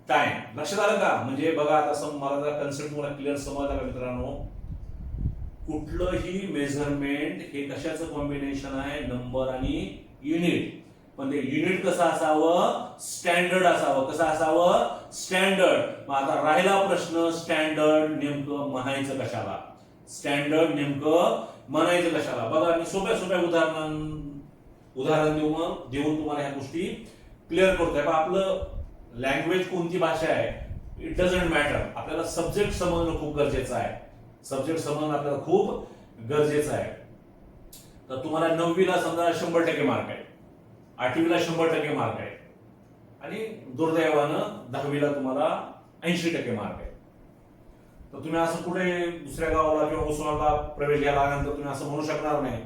time. लक्षात आलं का. म्हणजे बघा आता मला जर concept तुम्हाला clear समजला का मित्रांनो. कुठलंही मेजरमेंट हे कशाचं कॉम्बिनेशन आहे, नंबर आणि युनिट. पण ते युनिट कसं असावं, स्टँडर्ड असावं. कसं असावं, स्टँडर्ड. मग आता राहिला प्रश्न, स्टँडर्ड नेमकं म्हणायचं कशाला, स्टँडर्ड नेमकं म्हणायचं कशाला. बघा मी सोप्या उदाहरण देऊन तुम्हाला ह्या गोष्टी क्लिअर करतोय. आपलं लँग्वेज कोणती भाषा आहे, इट डझंट मॅटर. आपल्याला सब्जेक्ट समजणं खूप गरजेचं आहे. सब्जेक्ट समजणं आपल्याला खूप गरजेचं आहे. तर तुम्हाला 9वीला समजा 100% मार्क आहे, 8वीला 100% मार्क आहे, आणि दुर्दैवानं 10वीला तुम्हाला 80% मार्क आहे. तर तुम्ही असं कुठे दुसऱ्या गावाला किंवा उस्मानाला प्रवेश घ्यायला आल्यानंतर तुम्ही असं म्हणू शकणार नाही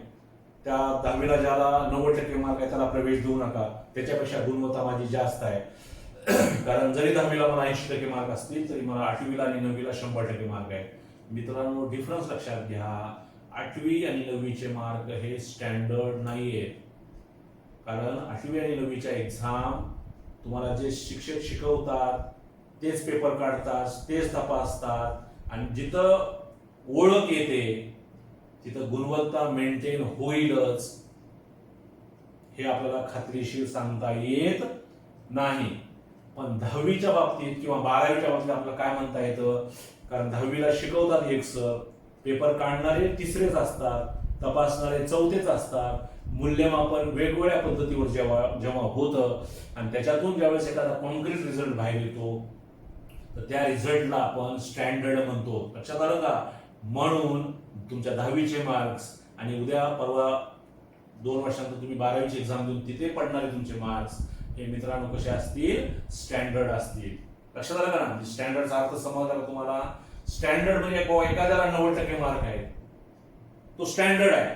त्या 10वीला ज्याला 90% मार्क आहे त्याला प्रवेश देऊ नका, त्याच्यापेक्षा गुणवत्ता माझी जास्त आहे. कारण जरी 10वीला मला 80% मार्क असतील तरी मला 8वीला आणि 9वीला 100% मार्क आहे. मित्रांनो डिफरन्स लक्षात घ्या. 8वी आणि 9वीचे मार्क हे स्टँडर्ड नाहीये. कारण 8वी आणि 9वीच्या एक्झाम तुम्हाला जे शिक्षक शिकवतात तेच पेपर काढतात, तेच तपासतात, आणि जिथं ओळख येते तिथं गुणवत्ता मेंटेन होईलच हे आपल्याला खात्रीशीर सांगता येत नाही. पण 10वीच्या बाबतीत किंवा 12वीच्या बाबतीत आपल्याला काय म्हणता येतं, कारण 10वीला शिकवतात एक सर, पेपर काढणारे तिसरेच असतात, तपासणारे चौथेच असतात, मूल्यमापन वेगवेगळ्या पद्धतीवर जेव्हा होतं आणि त्याच्यातून ज्यावेळेस एखादा कॉन्क्रीट रिझल्ट बाहेर येतो तर त्या रिझल्टला आपण स्टँडर्ड म्हणतो. लक्षात आलं का. म्हणून तुमच्या 10वीचे मार्क्स आणि उद्या परवा 2 वर्षांत तुम्ही 12वीची एक्झाम देऊन तिथे पडणारे तुमचे मार्क्स हे मित्रांनो कसे असतील, स्टँडर्ड असतील. लक्षात आलं का ना. स्टँडर्डचा अर्थ समजला का तुम्हाला. स्टँडर्ड म्हणजे एखाद्याला 90% मार्क आहे तो स्टँडर्ड आहे,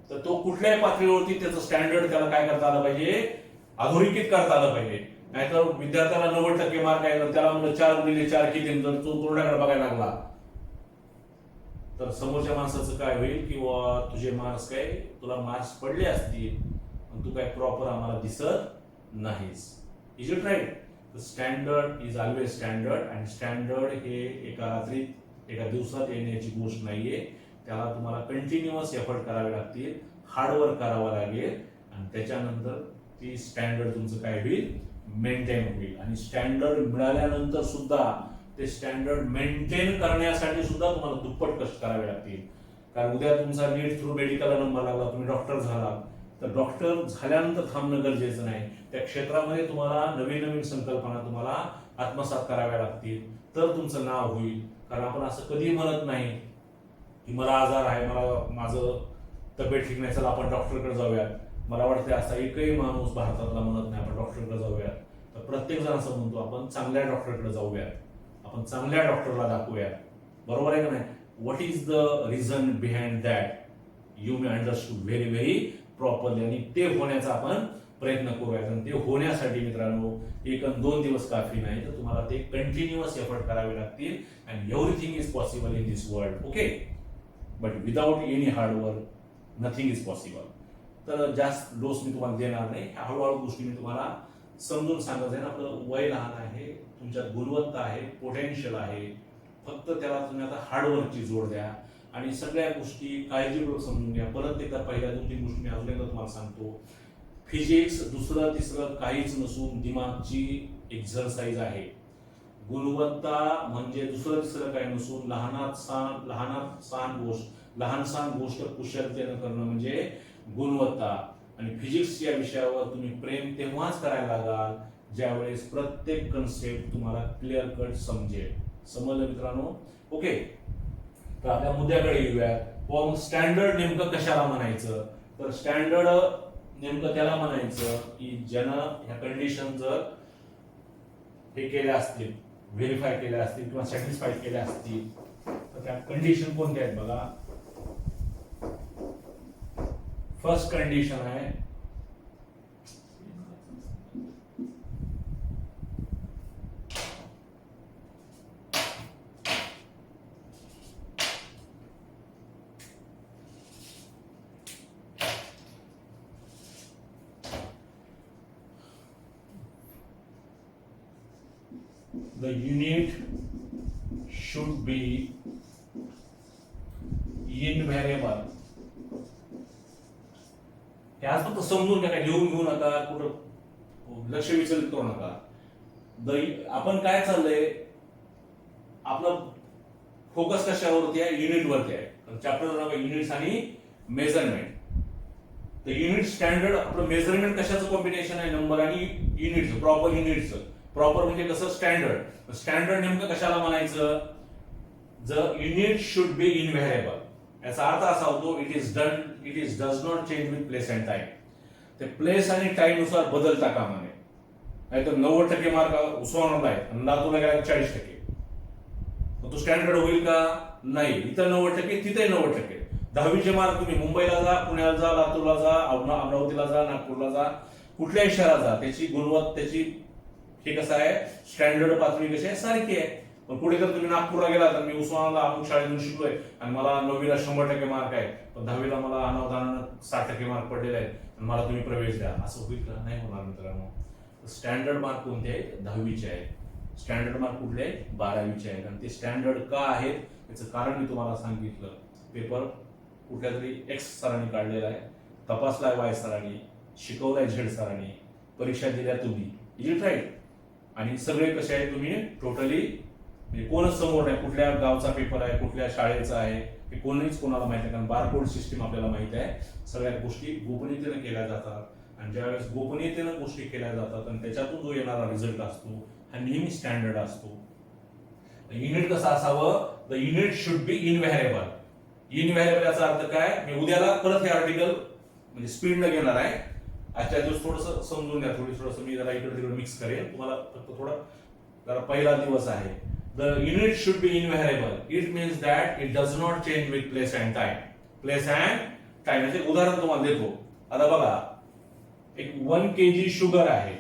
तर तो कुठल्याही पातळीवरती त्याचं स्टँडर्ड त्याला काय करता आलं पाहिजे, अधोरेखित करता आलं पाहिजे. नाहीतर विद्यार्थ्याला 90% मार्क आहे तर त्याला म्हणलं 4 किती, जर तो तोंडाकडे बघायला लागला तर समोरच्या माणसाचं काय होईल, किंवा तुझे मार्क्स काय, तुला मार्क्स पडले असतील पण तू काय प्रॉपर आम्हाला दिसत नाहीस. Is it right. Standard is always standard, आणि स्टँडर्ड हे एका रात्रीत एका दिवसात येण्याची गोष्ट नाहीये. त्याला तुम्हाला कंटिन्युअस एफर्ट करावे लागतील, हार्डवर्क करावं लागेल, आणि त्याच्यानंतर ती स्टँडर्ड तुमचं काय होईल, मेंटेन होईल. आणि स्टँडर्ड मिळाल्यानंतर सुद्धा ते स्टँडर्ड मेंटेन करण्यासाठी सुद्धा तुम्हाला दुप्पट कष्ट करावे लागतील. कारण उद्या तुमचा नीट थ्रू मेडिकलला नंबर लागला, तुम्ही डॉक्टर झाला, तर डॉक्टर झाल्यानंतर थांबणं गरजेचं नाही. त्या क्षेत्रामध्ये तुम्हाला नवीन नवीन संकल्पना तुम्हाला आत्मसात कराव्या लागतील, तर तुमचं नाव होईल. कारण आपण असं कधी म्हणत नाही की मला आजार आहे, मला माझं तब्येत ठीक नाही, चला आपण डॉक्टरकडे जाऊयात. मला वाटतं असा एकही माणूस भारतातला म्हणत नाही आपण डॉक्टरकडे जाऊयात. तर प्रत्येक जण असं म्हणतो आपण चांगल्या डॉक्टरकडे जाऊयात, आपण चांगल्या डॉक्टरला दाखवूयात. बरोबर आहे का नाही? What is the reason behind that, you may understood very very properly, आणि ते होण्याचा आपण प्रयत्न करूयात. आणि ते होण्यासाठी मित्रांनो 1 आणि 2 दिवस काफी नाही, तर तुम्हाला ते कंटिन्युअस एफर्ट करावे लागतील. And everything is possible in this world. Okay, but without any hard work nothing is possible. तर जास्त डोस मी तुम्हाला देणार नाही, हळूहळू गोष्टी मी तुम्हाला समजून सांगत जाईन. आपलं वय लहान आहे, तुमच्यात गुणवत्ता आहे, पोटेन्शियल आहे, फक्त त्याला तुम्ही आता हार्डवर्कची जोड द्या आणि सगळ्या गोष्टी काळजीपूर्वक समजून घ्या. परत एकदा पहिल्या 2-3 गोष्टी मी अजून एकदा तुम्हाला सांगतो. फिजिक्स दुसरं तिसरं काहीच नसून दिमागची एक्झरसाइज आहे. गुणवत्ता म्हणजे दुसरं तिसरं काही नसून लहान सहान गोष्ट कुशलतेनं करणं म्हणजे गुणवत्ता. आणि फिजिक्स या विषयावर तुम्ही प्रेम तेव्हाच करायला लागाल ज्यावेळेस प्रत्येक कन्सेप्ट तुम्हाला क्लिअर कट समजेल. समजलं मित्रांनो? ओके, तर आपल्या मुद्द्याकडे येऊया. मग स्टँडर्ड नेमकं कशाला म्हणायचं? तर स्टँडर्ड नेमकं त्याला म्हणायचं की ज्यानं ह्या कंडिशन जर हे केल्या असतील, व्हेरीफाय केल्या असतील किंवा सॅटिस्फाय केल्या असतील, तर त्या कंडिशन कोणत्या आहेत बघा. फर्स्ट कंडिशन आहे the unit should be invariable. हे आज फक्त समजून घ्या, लिहून घेऊ नका, कुठं लक्ष विचलित करू नका. आपण काय चाललंय, आपलं फोकस कशावरती आहे? युनिटवरती आहे. चॅप्टर नाव आहे युनिट्स आणि मेजरमेंट. तर युनिट स्टँडर्ड, आपलं मेजरमेंट कशाचं कॉम्बिनेशन आहे? नंबर आणि युनिटचं, प्रॉपर युनिटचं. प्रॉपर म्हणजे कसं? स्टँडर्ड. स्टँडर्ड नेमकं कशाला म्हणायचं? The unit should be invariable. याचा अर्थ असा होतो it is does not change with place and time. ते प्लेस आणि टाइम नुसार बदलता कामा नये. नाहीतर 90% मार्क उस्मानाबादला आहे आणि लातूरला गेला 40%, मग तो स्टँडर्ड होईल का? नाही. इथं 90%, तिथे 90%. 10वीचे मार्क तुम्ही मुंबईला जा, पुण्याला जा, लातूरला जा, अमरावतीला जा, नागपूरला जा, कुठल्याही शहरात जा, त्याची गुणवत्ता, त्याची हे कसं आहे, स्टँडर्ड पातळी कशी आहे? सारखी आहे. पण पुढे जर तुम्ही नागपूरला गेला तर मी उस्मानाला अमुक शाळेतून शिकलोय आणि मला 9वीला 100% मार्क आहे, पण 10वीला मला अनावधानानं 60% मार्क पडलेले आहेत आणि मला तुम्ही प्रवेश द्या, असं होईल का? नाही होणार मित्रांनो. स्टँडर्ड मार्क कोणते आहेत? 10वीचे आहेत. स्टँडर्ड मार्क कुठले आहेत? 12वीचे आहेत. आणि ते स्टँडर्ड का आहेत याचं कारण मी तुम्हाला सांगितलं. पेपर कुठल्या तरी एक्स सरांनी काढलेला आहे, तपासलाय वाय सरांनी, शिकवलाय झेड सरांनी, परीक्षा दिल्या तुम्ही, इज इट राईट? आणि सगळे कसे आहे तुम्ही टोटली, म्हणजे कोणच समोर नाही, कुठल्या गावचा पेपर आहे, कुठल्या शाळेचा आहे, हे कोणीच कोणाला माहिती आहे. कारण बारकोड सिस्टीम आपल्याला माहिती आहे. सगळ्या गोष्टी गोपनीयतेने केल्या जातात आणि ज्यावेळेस गोपनीयतेनं गोष्टी केल्या जातात आणि त्याच्यातून जो येणारा रिझल्ट असतो हा नेहमी स्टँडर्ड असतो. युनिट कसं असावं? The unit should be invariable. Invariable याचा अर्थ काय? मी उद्याला परत हे आर्टिकल म्हणजे स्पीडनं घेणार आहे. आजच्या दिवस थोडंसं समजून घ्या, थोडंसं मी जरा इकडे तिकडे मिक्स करेन तुम्हाला, फक्त थोडा जरा पहिला दिवस आहे. The unit should be invariable. It means that it does not change with place and time. Place and time याचे उदाहरण तुम्हाला देतो. आता बघा, एक 1 kg शुगर आहे.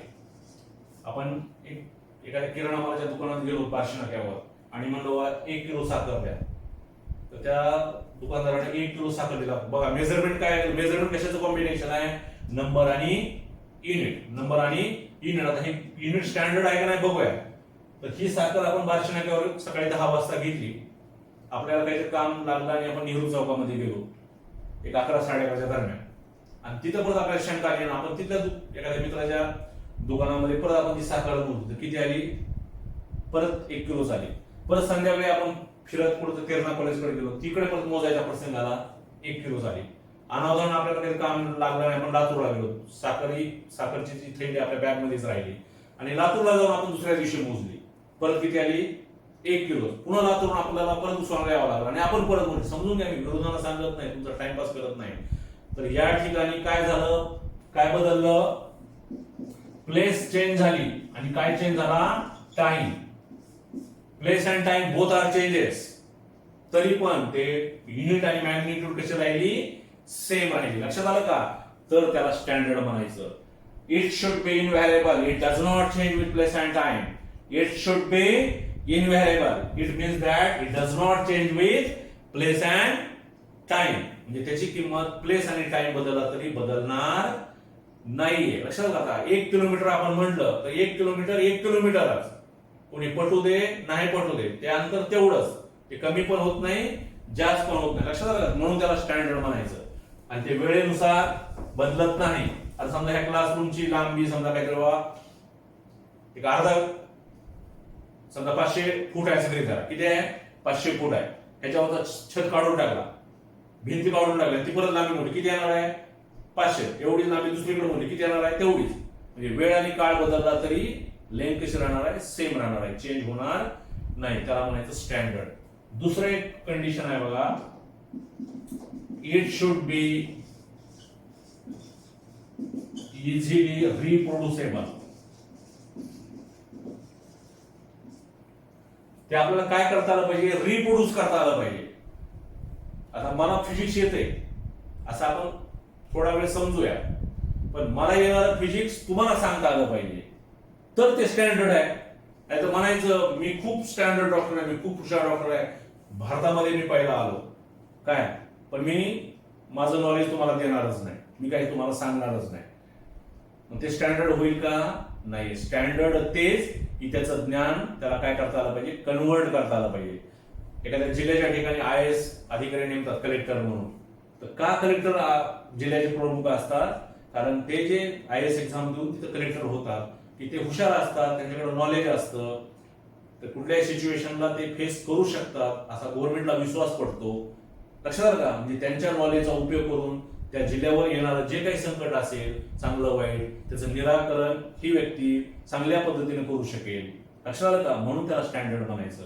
आपण एखाद्या किराणा मालाच्या दुकानात गेलो बार्शी नाक्यावर आणि म्हणलो 1 किलो साखर द्या, तर त्या दुकानदाराने 1 किलो साखर दिला. बघा मेजरमेंट काय? मेजरमेंट कशाचं कॉम्बिनेशन आहे? नंबर आणि युनिट. नंबर आणि युनिट. आता हे युनिट स्टँडर्ड आहे का नाही बघूया. तर ही साखर आपण बार्शी नाक्यावर सकाळी 10 वाजता घेतली. आपल्याला काहीतरी काम लागलं आणि आपण नेहरू चौकामध्ये गेलो एक 11-11:30 दरम्यान, आणि तिथं परत आपल्याला शंका आली, आपण तिथल्या एखाद्या मित्राच्या दुकानामध्ये परत आपण ती साखर मोजली, तर किती आली? परत 1 किलो झाली. परत संध्याकाळी आपण फिरत पुढे तेरणा कॉलेजकडे गेलो, तिकडे परत मोजायचा प्रसंग आला, 1 किलो झाली. अनावधान आपल्याला काही काम लागलं नाही, आपण लातूरला गेलो, साखरची जी थैली आपल्या बॅग मध्येच राहिली आणि लातूरला जाऊन आपण दुसऱ्या दिवशी मोजली, परत किती आली? 1 किलो. पुन्हा लातूरून आपल्याला परत दुसरा यावं लागलं आणि आपण परत मोजली. समजून घ्या, मी विरोधाला सांगत नाही, तुमचा टाइमपास करत नाही. तर या ठिकाणी काय झालं? काय बदललं? प्लेस चेंज झाली आणि काय चेंज झाला? Time. Place and time both are changes. तरी पण ते युनिट आणि मॅग्निट्यूड कशी राहिली, सेम राहिली. लक्षात आलं का? तर त्याला स्टँडर्ड म्हणायचं. It should be invariable. It does not change with place and time. It should be invariable. It means that it does not change with place and time. म्हणजे त्याची किंमत प्लेस आणि टाइम बदलला तरी बदलणार नाहीये. लक्षात घ्या. 1 किलोमीटर आपण म्हटलं तर 1 किलोमीटर 1 किलोमीटरच. कोणी पटू दे नाही पटू दे, ते अंतर तेवढंच. ते कमी पण होत नाही, जास्त पण होत नाही. लक्षात आलं? म्हणून त्याला स्टँडर्ड म्हणायचं. आणि ते वेळेनुसार बदलत नाही. आता समजा ह्या क्लासरूमची लांबी समजा काय तेव्हा एक अर्धा, समजा 500 फूट आहे असं करा. किती आहे? 500 फूट आहे. ह्याच्यावरचा छत काढून टाकला, भिंती काढून टाकल्या, ती परत लांबी मोठी किती येणार आहे? 500. एवढी लांबी दुसरीकडे मोठी किती येणार आहे? तेवढीच. म्हणजे वेळ आणि काळ बदलला तरी लेंथ कशी राहणार आहे? सेम राहणार आहे, चेंज होणार नाही. त्याला म्हणायचं स्टँडर्ड. दुसरं एक कंडिशन आहे बघा, इट शुड बी इझिली रिप्रोड्युसेबल. ते आपल्याला काय करता आलं पाहिजे? रिप्रोड्यूस करता आलं पाहिजे. आता मला फिजिक्स येते असं आपण थोडा वेळ समजूया, पण मला येणारं फिजिक्स तुम्हाला सांगता आलं पाहिजे, तर ते स्टँडर्ड आहे. नाही तर म्हणायचं मी खूप स्टँडर्ड डॉक्टर आहे, मी खूप हुशार डॉक्टर आहे, भारतामध्ये मी पहिला आलो काय, पण मी माझं नॉलेज तुम्हाला देणारच नाही, मी काही तुम्हाला सांगणारच नाही. मग ते स्टँडर्ड होईल का? नाही. स्टँडर्ड तेच की त्याचं ज्ञान त्याला काय करता आलं पाहिजे? कन्वर्ट करता आलं पाहिजे. एखाद्या जिल्ह्याच्या ठिकाणी IAS अधिकारी नेमतात कलेक्टर म्हणून. तर का कलेक्टर जिल्ह्याचे प्रमुख असतात? कारण ते जे IAS एक्झाम देऊन तिथं कलेक्टर होतात, की ते हुशार असतात, त्यांच्याकडे नॉलेज असतं, तर कुठल्याही सिच्युएशनला ते फेस करू शकतात असा गव्हर्नमेंटला विश्वास पडतो. लक्षात आलं का? म्हणजे त्यांच्या नॉलेजचा उपयोग करून त्या जिल्ह्यावर येणारं जे काही संकट असेल, चांगलं वाईट, त्याचं निराकरण ही व्यक्ती चांगल्या पद्धतीने करू शकेल. लक्षात आलं का? म्हणून त्याला स्टँडर्ड म्हणायचं.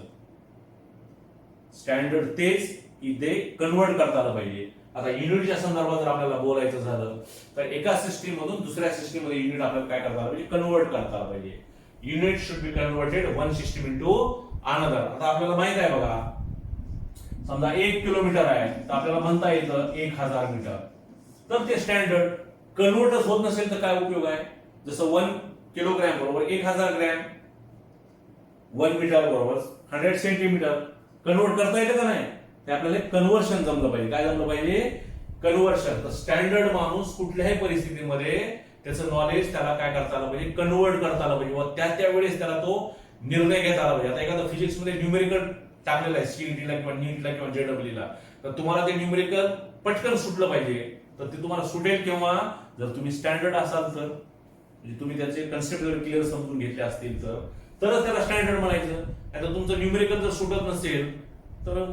स्टँडर्ड तेच की ते कन्वर्ट करता आलं पाहिजे. आता युनिटच्या संदर्भात जर आपल्याला बोलायचं झालं तर एका सिस्टीम मधून दुसऱ्या सिस्टीम मध्ये युनिट आपल्याला काय करता आलं पाहिजे? कन्वर्ट करता आलं पाहिजे. Unit should be converted one system into another. आता आपल्याला माहित आहे बघा, समजा 1 किलोमीटर आहे तर आपल्याला म्हणता येतं 1000 मीटर. तर ते स्टँडर्ड कन्वर्टच होत नसेल तर काय उपयोग आहे? जसं 1 किलोग्रॅम बरोबर 1000 ग्रॅम, 1 मीटर बरोबर 100 सेंटीमीटर. कन्वर्ट करता येतं का नाही? ते आपल्याला कन्व्हर्शन जमलं पाहिजे. काय जमलं पाहिजे? कन्व्हर्शन. तर स्टँडर्ड माणूस कुठल्याही परिस्थितीमध्ये त्याचं नॉलेज त्याला काय करता आलं पाहिजे? कन्वर्ट करता आलं पाहिजे. व त्या वेळेस त्याला तो निर्णय घेता आला पाहिजे. आता एखादा फिजिक्स मध्ये न्यूमेरिकल टाकलेला आहे CET ला किंवा NEET ला किंवा JEE ला, तर तुम्हाला ते न्यूमेरिकल पटकन सुटलं पाहिजे. तर ते तुम्हाला सुटेल केव्हा? जर तुम्ही स्टँडर्ड असाल तर, म्हणजे तुम्ही त्याचे कन्सेप्ट जर क्लिअर समजून घेतले असतील तरच त्याला स्टँडर्ड म्हणायचं. आता तुमचं न्यूमेरिकल जर सुटत नसेल तर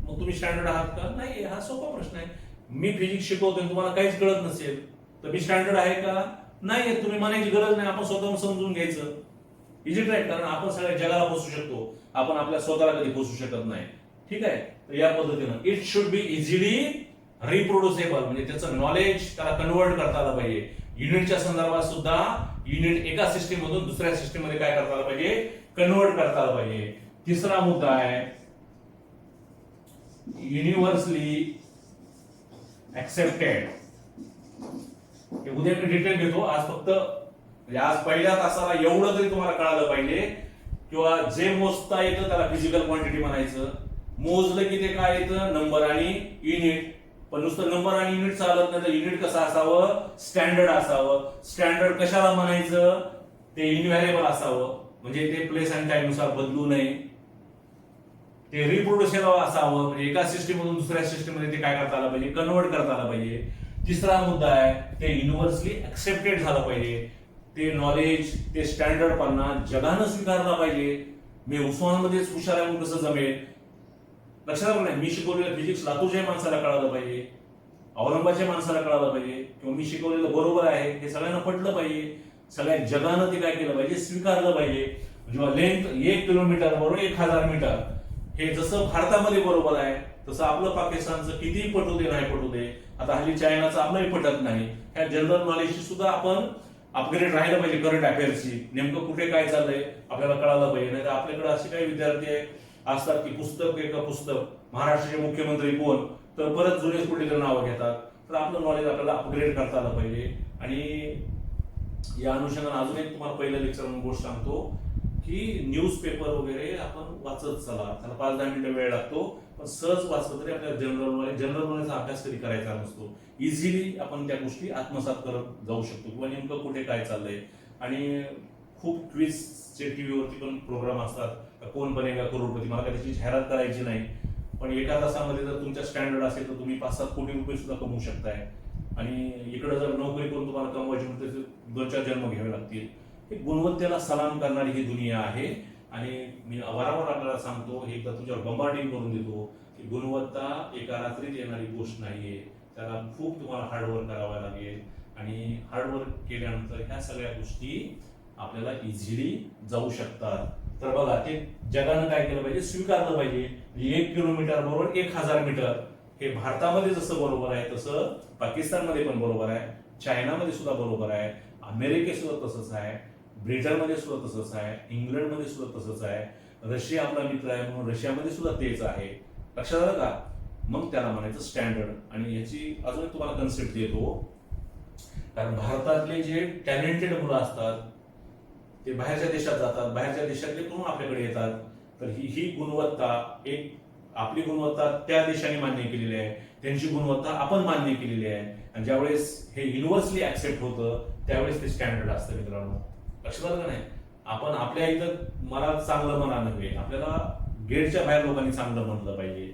मग तुम्ही स्टँडर्ड आहात का? नाही. हा सोपा प्रश्न आहे. मी फिजिक्स शिकवतोय, तुम्हाला काहीच कळत नसेल तर मी स्टँडर्ड आहे का? नाही. तुम्ही म्हणायची गरज नाही, आपण स्वतःहून समजून घ्यायचं. Easy track. कारण आपण सगळ्या जगाला पोचू शकतो, आपण आपल्या स्वतःला कधी पोचू शकत नाही. ठीक आहे. तर या पद्धतीनं इट शुड बी इझिली रिप्रोड्युसेबल, म्हणजे त्याचं नॉलेज त्याला कन्वर्ट करता आलं पाहिजे. युनिटच्या संदर्भात सुद्धा युनिट एका सिस्टीम मधून दुसऱ्या सिस्टीम मध्ये काय करता आलं पाहिजे? कन्वर्ट करता आलं पाहिजे. तिसरा मुद्दा आहे युनिव्हर्सली ऍक्सेप्टेड. उद्या मी डिटेल घेतो, आज फक्त म्हणजे आज पहिल्या तासाला एवढं तरी तुम्हाला कळालं पाहिजे, किंवा जे मोजता येतं त्याला फिजिकल क्वांटिटी म्हणायचं. मोजलं की ते काय येतं? नंबर आणि युनिट. पण नुसतं नंबर आणि युनिट चालत नाही, तर युनिट कसं असावं? स्टँडर्ड असावं. स्टँडर्ड कशाला म्हणायचं? ते इनव्हॅरिएबल असावं, म्हणजे ते प्लेस अँड टाइम नुसार बदलू नये. ते रिप्रोड्युसेबल असावं, म्हणजे एका सिस्टीम मधून दुसऱ्या सिस्टीम मध्ये ते काय करता आलं पाहिजे? कन्वर्ट करता आलं पाहिजे. तिसरा मुद्दा आहे ते युनिव्हर्सली ऍक्सेप्टेड झालं पाहिजे. ते नॉलेज, ते स्टँडर्डपणा जगानं स्वीकारला पाहिजे. मी उस्मानमध्येच हुशार आहे म्हणून कसं जमेल? लक्षात आलं नाही? मी शिकवलेलं फिजिक्स लातूरच्या माणसाला कळालं पाहिजे, औरंगाबादच्या माणसाला कळालं पाहिजे, किंवा मी शिकवलेलं बरोबर आहे हे सगळ्यांना पटलं पाहिजे. सगळ्या जगानं ते काय केलं पाहिजे? स्वीकारलं पाहिजे. जेव्हा लेंथ 1 किलोमीटर बरोबर 1000 मीटर हे जसं भारतामध्ये बरोबर आहे, तसं आपलं पाकिस्तानचं कितीही पटू दे नाही पटू दे, आता हल्ली चायनाचं आपलंही पटत नाही, ह्या जनरल नॉलेजची सुद्धा आपण अपग्रेड राहिलं पाहिजे. करंट अफेअर्सची नेमकं कुठे काय चाललंय आपल्याला कळालं पाहिजे. नाही तर आपल्याकडे असे काही विद्यार्थी असतात की पुस्तक एका पुस्तक महाराष्ट्राचे मुख्यमंत्री कोण, तर परत जुने कुठेतरी नावं घेतात. तर आपलं नॉलेज आपल्याला अपग्रेड करता आलं पाहिजे. आणि या अनुषंगाने अजून एक तुम्हाला पहिलं लेक्चर म्हणून गोष्ट सांगतो की न्यूजपेपर वगैरे आपण वाचत चला, त्याला 5-10 मिनिटं वेळ लागतो, पण सहज वाचलं तरी आपल्याला जनरल नॉलेजचा अभ्यास कधी करायचा नसतो. इझिली आपण त्या गोष्टी आत्मसात करत जाऊ शकतो किंवा नेमकं कुठे काय चाललंय. आणि खूप क्विजचे टीव्हीवरती पण प्रोग्राम असतात, कोण बनेगा करोडपती. मला काय त्याची जाहिरात करायची नाही, पण एका तासामध्ये जर तुमच्या स्टँडर्ड असेल तर तुम्ही 5-7 कोटी रुपये सुद्धा कमवू शकताय. आणि इकडे जर नोकरी करून तुम्हाला कमवायची म्हणजे 2-4 जन्म घ्यावे लागतील. एक गुणवत्तेला सलाम करणारी ही दुनिया आहे. आणि मी वारंवार आपल्याला सांगतो, हे एकदा तुझ्यावर बंबार्डिंग करून देतो की गुणवत्ता एका रात्रीत येणारी गोष्ट नाहीये, त्याला खूप तुम्हाला हार्डवर्क करावं लागेल. आणि हार्डवर्क केल्यानंतर ह्या सगळ्या गोष्टी आपल्याला इझिली जाऊ शकतात. तर बघा, ते जगानं काय केलं पाहिजे, स्वीकारलं पाहिजे. 1 किलोमीटर बरोबर 1000 मीटर. हे भारतामध्ये जसं बरोबर आहे तसं पाकिस्तानमध्ये पण बरोबर आहे, चायनामध्ये सुद्धा बरोबर आहे, अमेरिकेत सुद्धा तसंच आहे, ब्रिटनमध्ये सुद्धा तसंच आहे, इंग्लंडमध्ये सुद्धा तसंच आहे, रशिया आपला मित्र आहे म्हणून रशियामध्ये सुद्धा तेच आहे. लक्षात आलं का? मग त्याला म्हणायचं स्टँडर्ड. आणि याची अजून एक तुम्हाला कन्सेप्ट देतो, कारण भारतातले जे टॅलेंटेड मुलं असतात ते बाहेरच्या देशात जातात, बाहेरच्या देशातले कोण आपल्याकडे येतात. तर ही गुणवत्ता, एक आपली गुणवत्ता त्या देशाने मान्य केलेली आहे, त्यांची गुणवत्ता आपण मान्य केलेली आहे. आणि ज्यावेळेस हे युनिव्हर्सली ऍक्सेप्ट होतं त्यावेळेस ते स्टँडर्ड असतं. मित्रांनो, लक्षात आलं का नाही? आपण आपल्या इथं मला चांगलं म्हणा नव्हे, आपल्याला गेटच्या बाहेर लोकांनी चांगलं म्हणलं पाहिजे.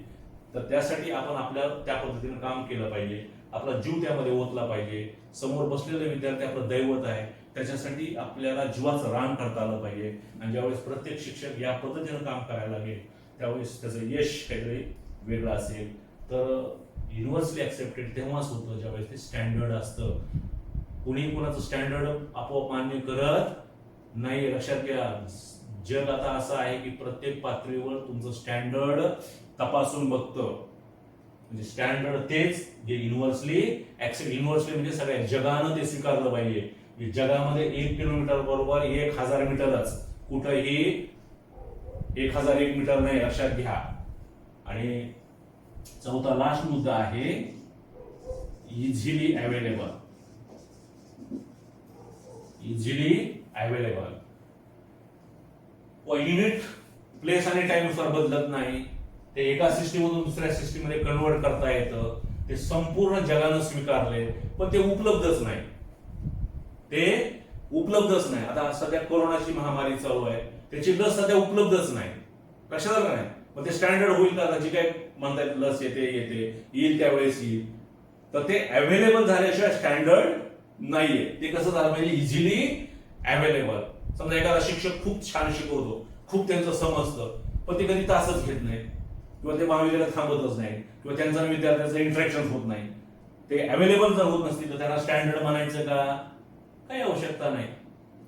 तर त्यासाठी आपण आपल्या त्या पद्धतीनं काम केलं पाहिजे, आपला जीव त्यामध्ये ओतला पाहिजे. समोर बसलेले विद्यार्थी आपलं दैवत आहे, त्याच्यासाठी आपल्याला जीवाचं रान करता आलं पाहिजे. आणि ज्यावेळेस प्रत्येक शिक्षक या पद्धतीनं काम करायला लागेल त्यावेळेस त्याचं यश काहीतरी वेगळं असेल. तर युनिव्हर्सली ऍक्सेप्टेड तेव्हाच होतं ज्यावेळेस ते स्टँडर्ड असतं. कुणी कुणाचं स्टँडर्ड आपोआप मान्य करत नाही. लक्षात घ्या, जग आता असं आहे की प्रत्येक पातळीवर तुमचं स्टँडर्ड तपासून बघतं. म्हणजे स्टँडर्ड तेच जे युनिव्हर्सली म्हणजे सगळ्या जगानं ते स्वीकारलं पाहिजे. जगामध्ये 1 किलोमीटर बरोबर 1000 मीटरच, कुठंही 1001 मीटर नाही, लक्षात घ्या. आणि चौथा लास्ट मुद्दा आहे इझिली अवेलेबल. युनिट प्लेस आणि टाइम नुसार बदलत नाही, ते एका सिस्टीम मधून दुसऱ्या सिस्टीम मध्ये कन्वर्ट करता येतं. ते संपूर्ण जगानं स्वीकारले, पण ते उपलब्धच नाही. आता सध्या कोरोनाची महामारी चालू आहे, त्याची लस सध्या उपलब्धच नाही. लक्षात आलं नाही? मग ते स्टँडर्ड होईल का? जी काय म्हणतात लस येईल त्यावेळेस येईल. तर ते अवेलेबल झाल्याशिवाय स्टँडर्ड नाहीये. ते कसं झालं पाहिजे, इझिली अवेलेबल. समजा एखादा शिक्षक खूप छान शिकवतो, खूप त्यांचं समजतं, पण ते कधी तासच घेत नाही किंवा ते महाविद्यालयात थांबतच नाही किंवा त्यांचा विद्यार्थ्यांचं इंटरॅक्शन होत नाही. ते अवेलेबल जर होत नसतील तर त्यांना स्टँडर्ड म्हणायचं का? काही आवश्यकता नाही.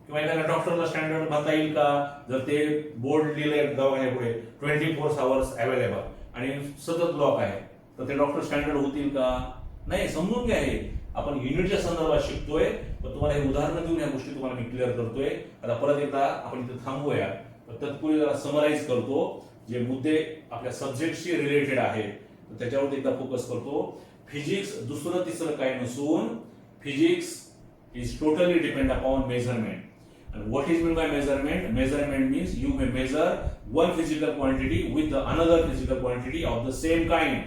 किंवा एखाद्या डॉक्टरला स्टँडर्ड म्हणता येईल का? जर ते बोर्ड लिहिलंय दवाखान्यापुढे 24 hours अवेलेबल आणि सतत लॉक आहे, तर ते डॉक्टर स्टँडर्ड होतील का? नाही. समजून घ्या, हे आपण युनिटच्या संदर्भात शिकतोय, पण तुम्हाला हे उदाहरणं देऊन या गोष्टी तुम्हाला मी क्लिअर करतोय. आता परत एकदा आपण इथे थांबूया. तत्पूर्वी जरा समराईज करतो जे मुद्दे आपल्या सब्जेक्टशी रिलेटेड आहेत, त्याच्यावर एकदा फोकस करतो. फिजिक्स दुसरं तिसरं काय नसून, physics is totally depend upon measurement. And what is meant by measurement? Measurement means you may measure one physical quantity with the another physical quantity of the same kind.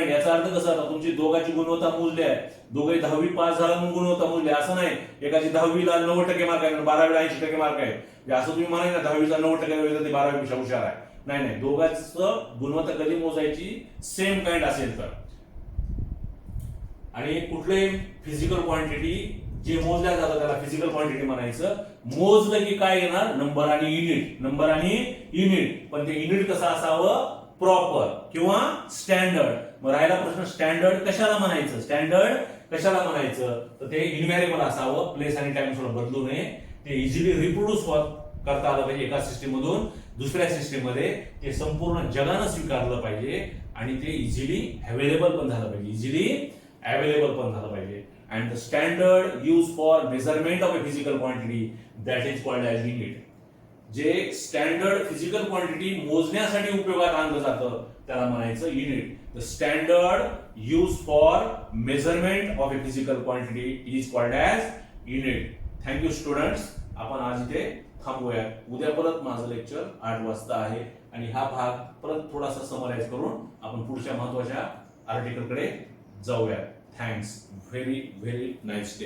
याचा अर्थ कसा? तुमची दोघांची गुणवत्ता मोजली आहे, दोघे 10वी पास झाला म्हणून गुणवत्ता मोजली असं नाही. एकाची 10वीला 90% मार्क आहे, 12वीला 80% मार्क आहे. असं तुम्ही म्हणाल ना 10वीचा 90% ते 12वी पेक्षा हुशार आहे. नाही, दोघांचं गुणवत्ता कधी मोजायची? सेम काइंड असेल तर. आणि कुठले फिजिकल क्वांटिटी जे मोजल्या जातं त्याला फिजिकल क्वांटिटी म्हणायचं. मोजलं की काय येणार? नंबर आणि युनिट. पण ते युनिट कसं असावं? प्रॉपर किंवा स्टँडर्ड. मग राहिला प्रश्न, स्टँडर्ड कशाला म्हणायचं? तर ते इनव्हेरिएबल असावं, प्लेस आणि टाइम सोबत बदलू नये. ते इझिली रिप्रोड्यूस करता आलं पाहिजे एका सिस्टीम मधून दुसऱ्या सिस्टीम मध्ये. ते संपूर्ण जगानं स्वीकारलं पाहिजे आणि ते इझिली अवेलेबल पण झालं पाहिजे. And the standard used for measurement of a physical quantity, that is called as unit. जे स्टँडर्ड फिजिकल क्वांटिटी मोजण्यासाठी उपयोगात आणलं जातं त्याला म्हणायचं unit. The standard use for measurement of a physical quantity is called as unit. Thank you students. आपण आज इथे थांबूया. उद्या परत माझं लेक्चर 8 वाजता आहे आणि हा भाग परत थोडासा समराइज करून आपण पुढच्या महत्वाच्या आर्टिकलकडे जाऊया. Thanks. Very very nice day.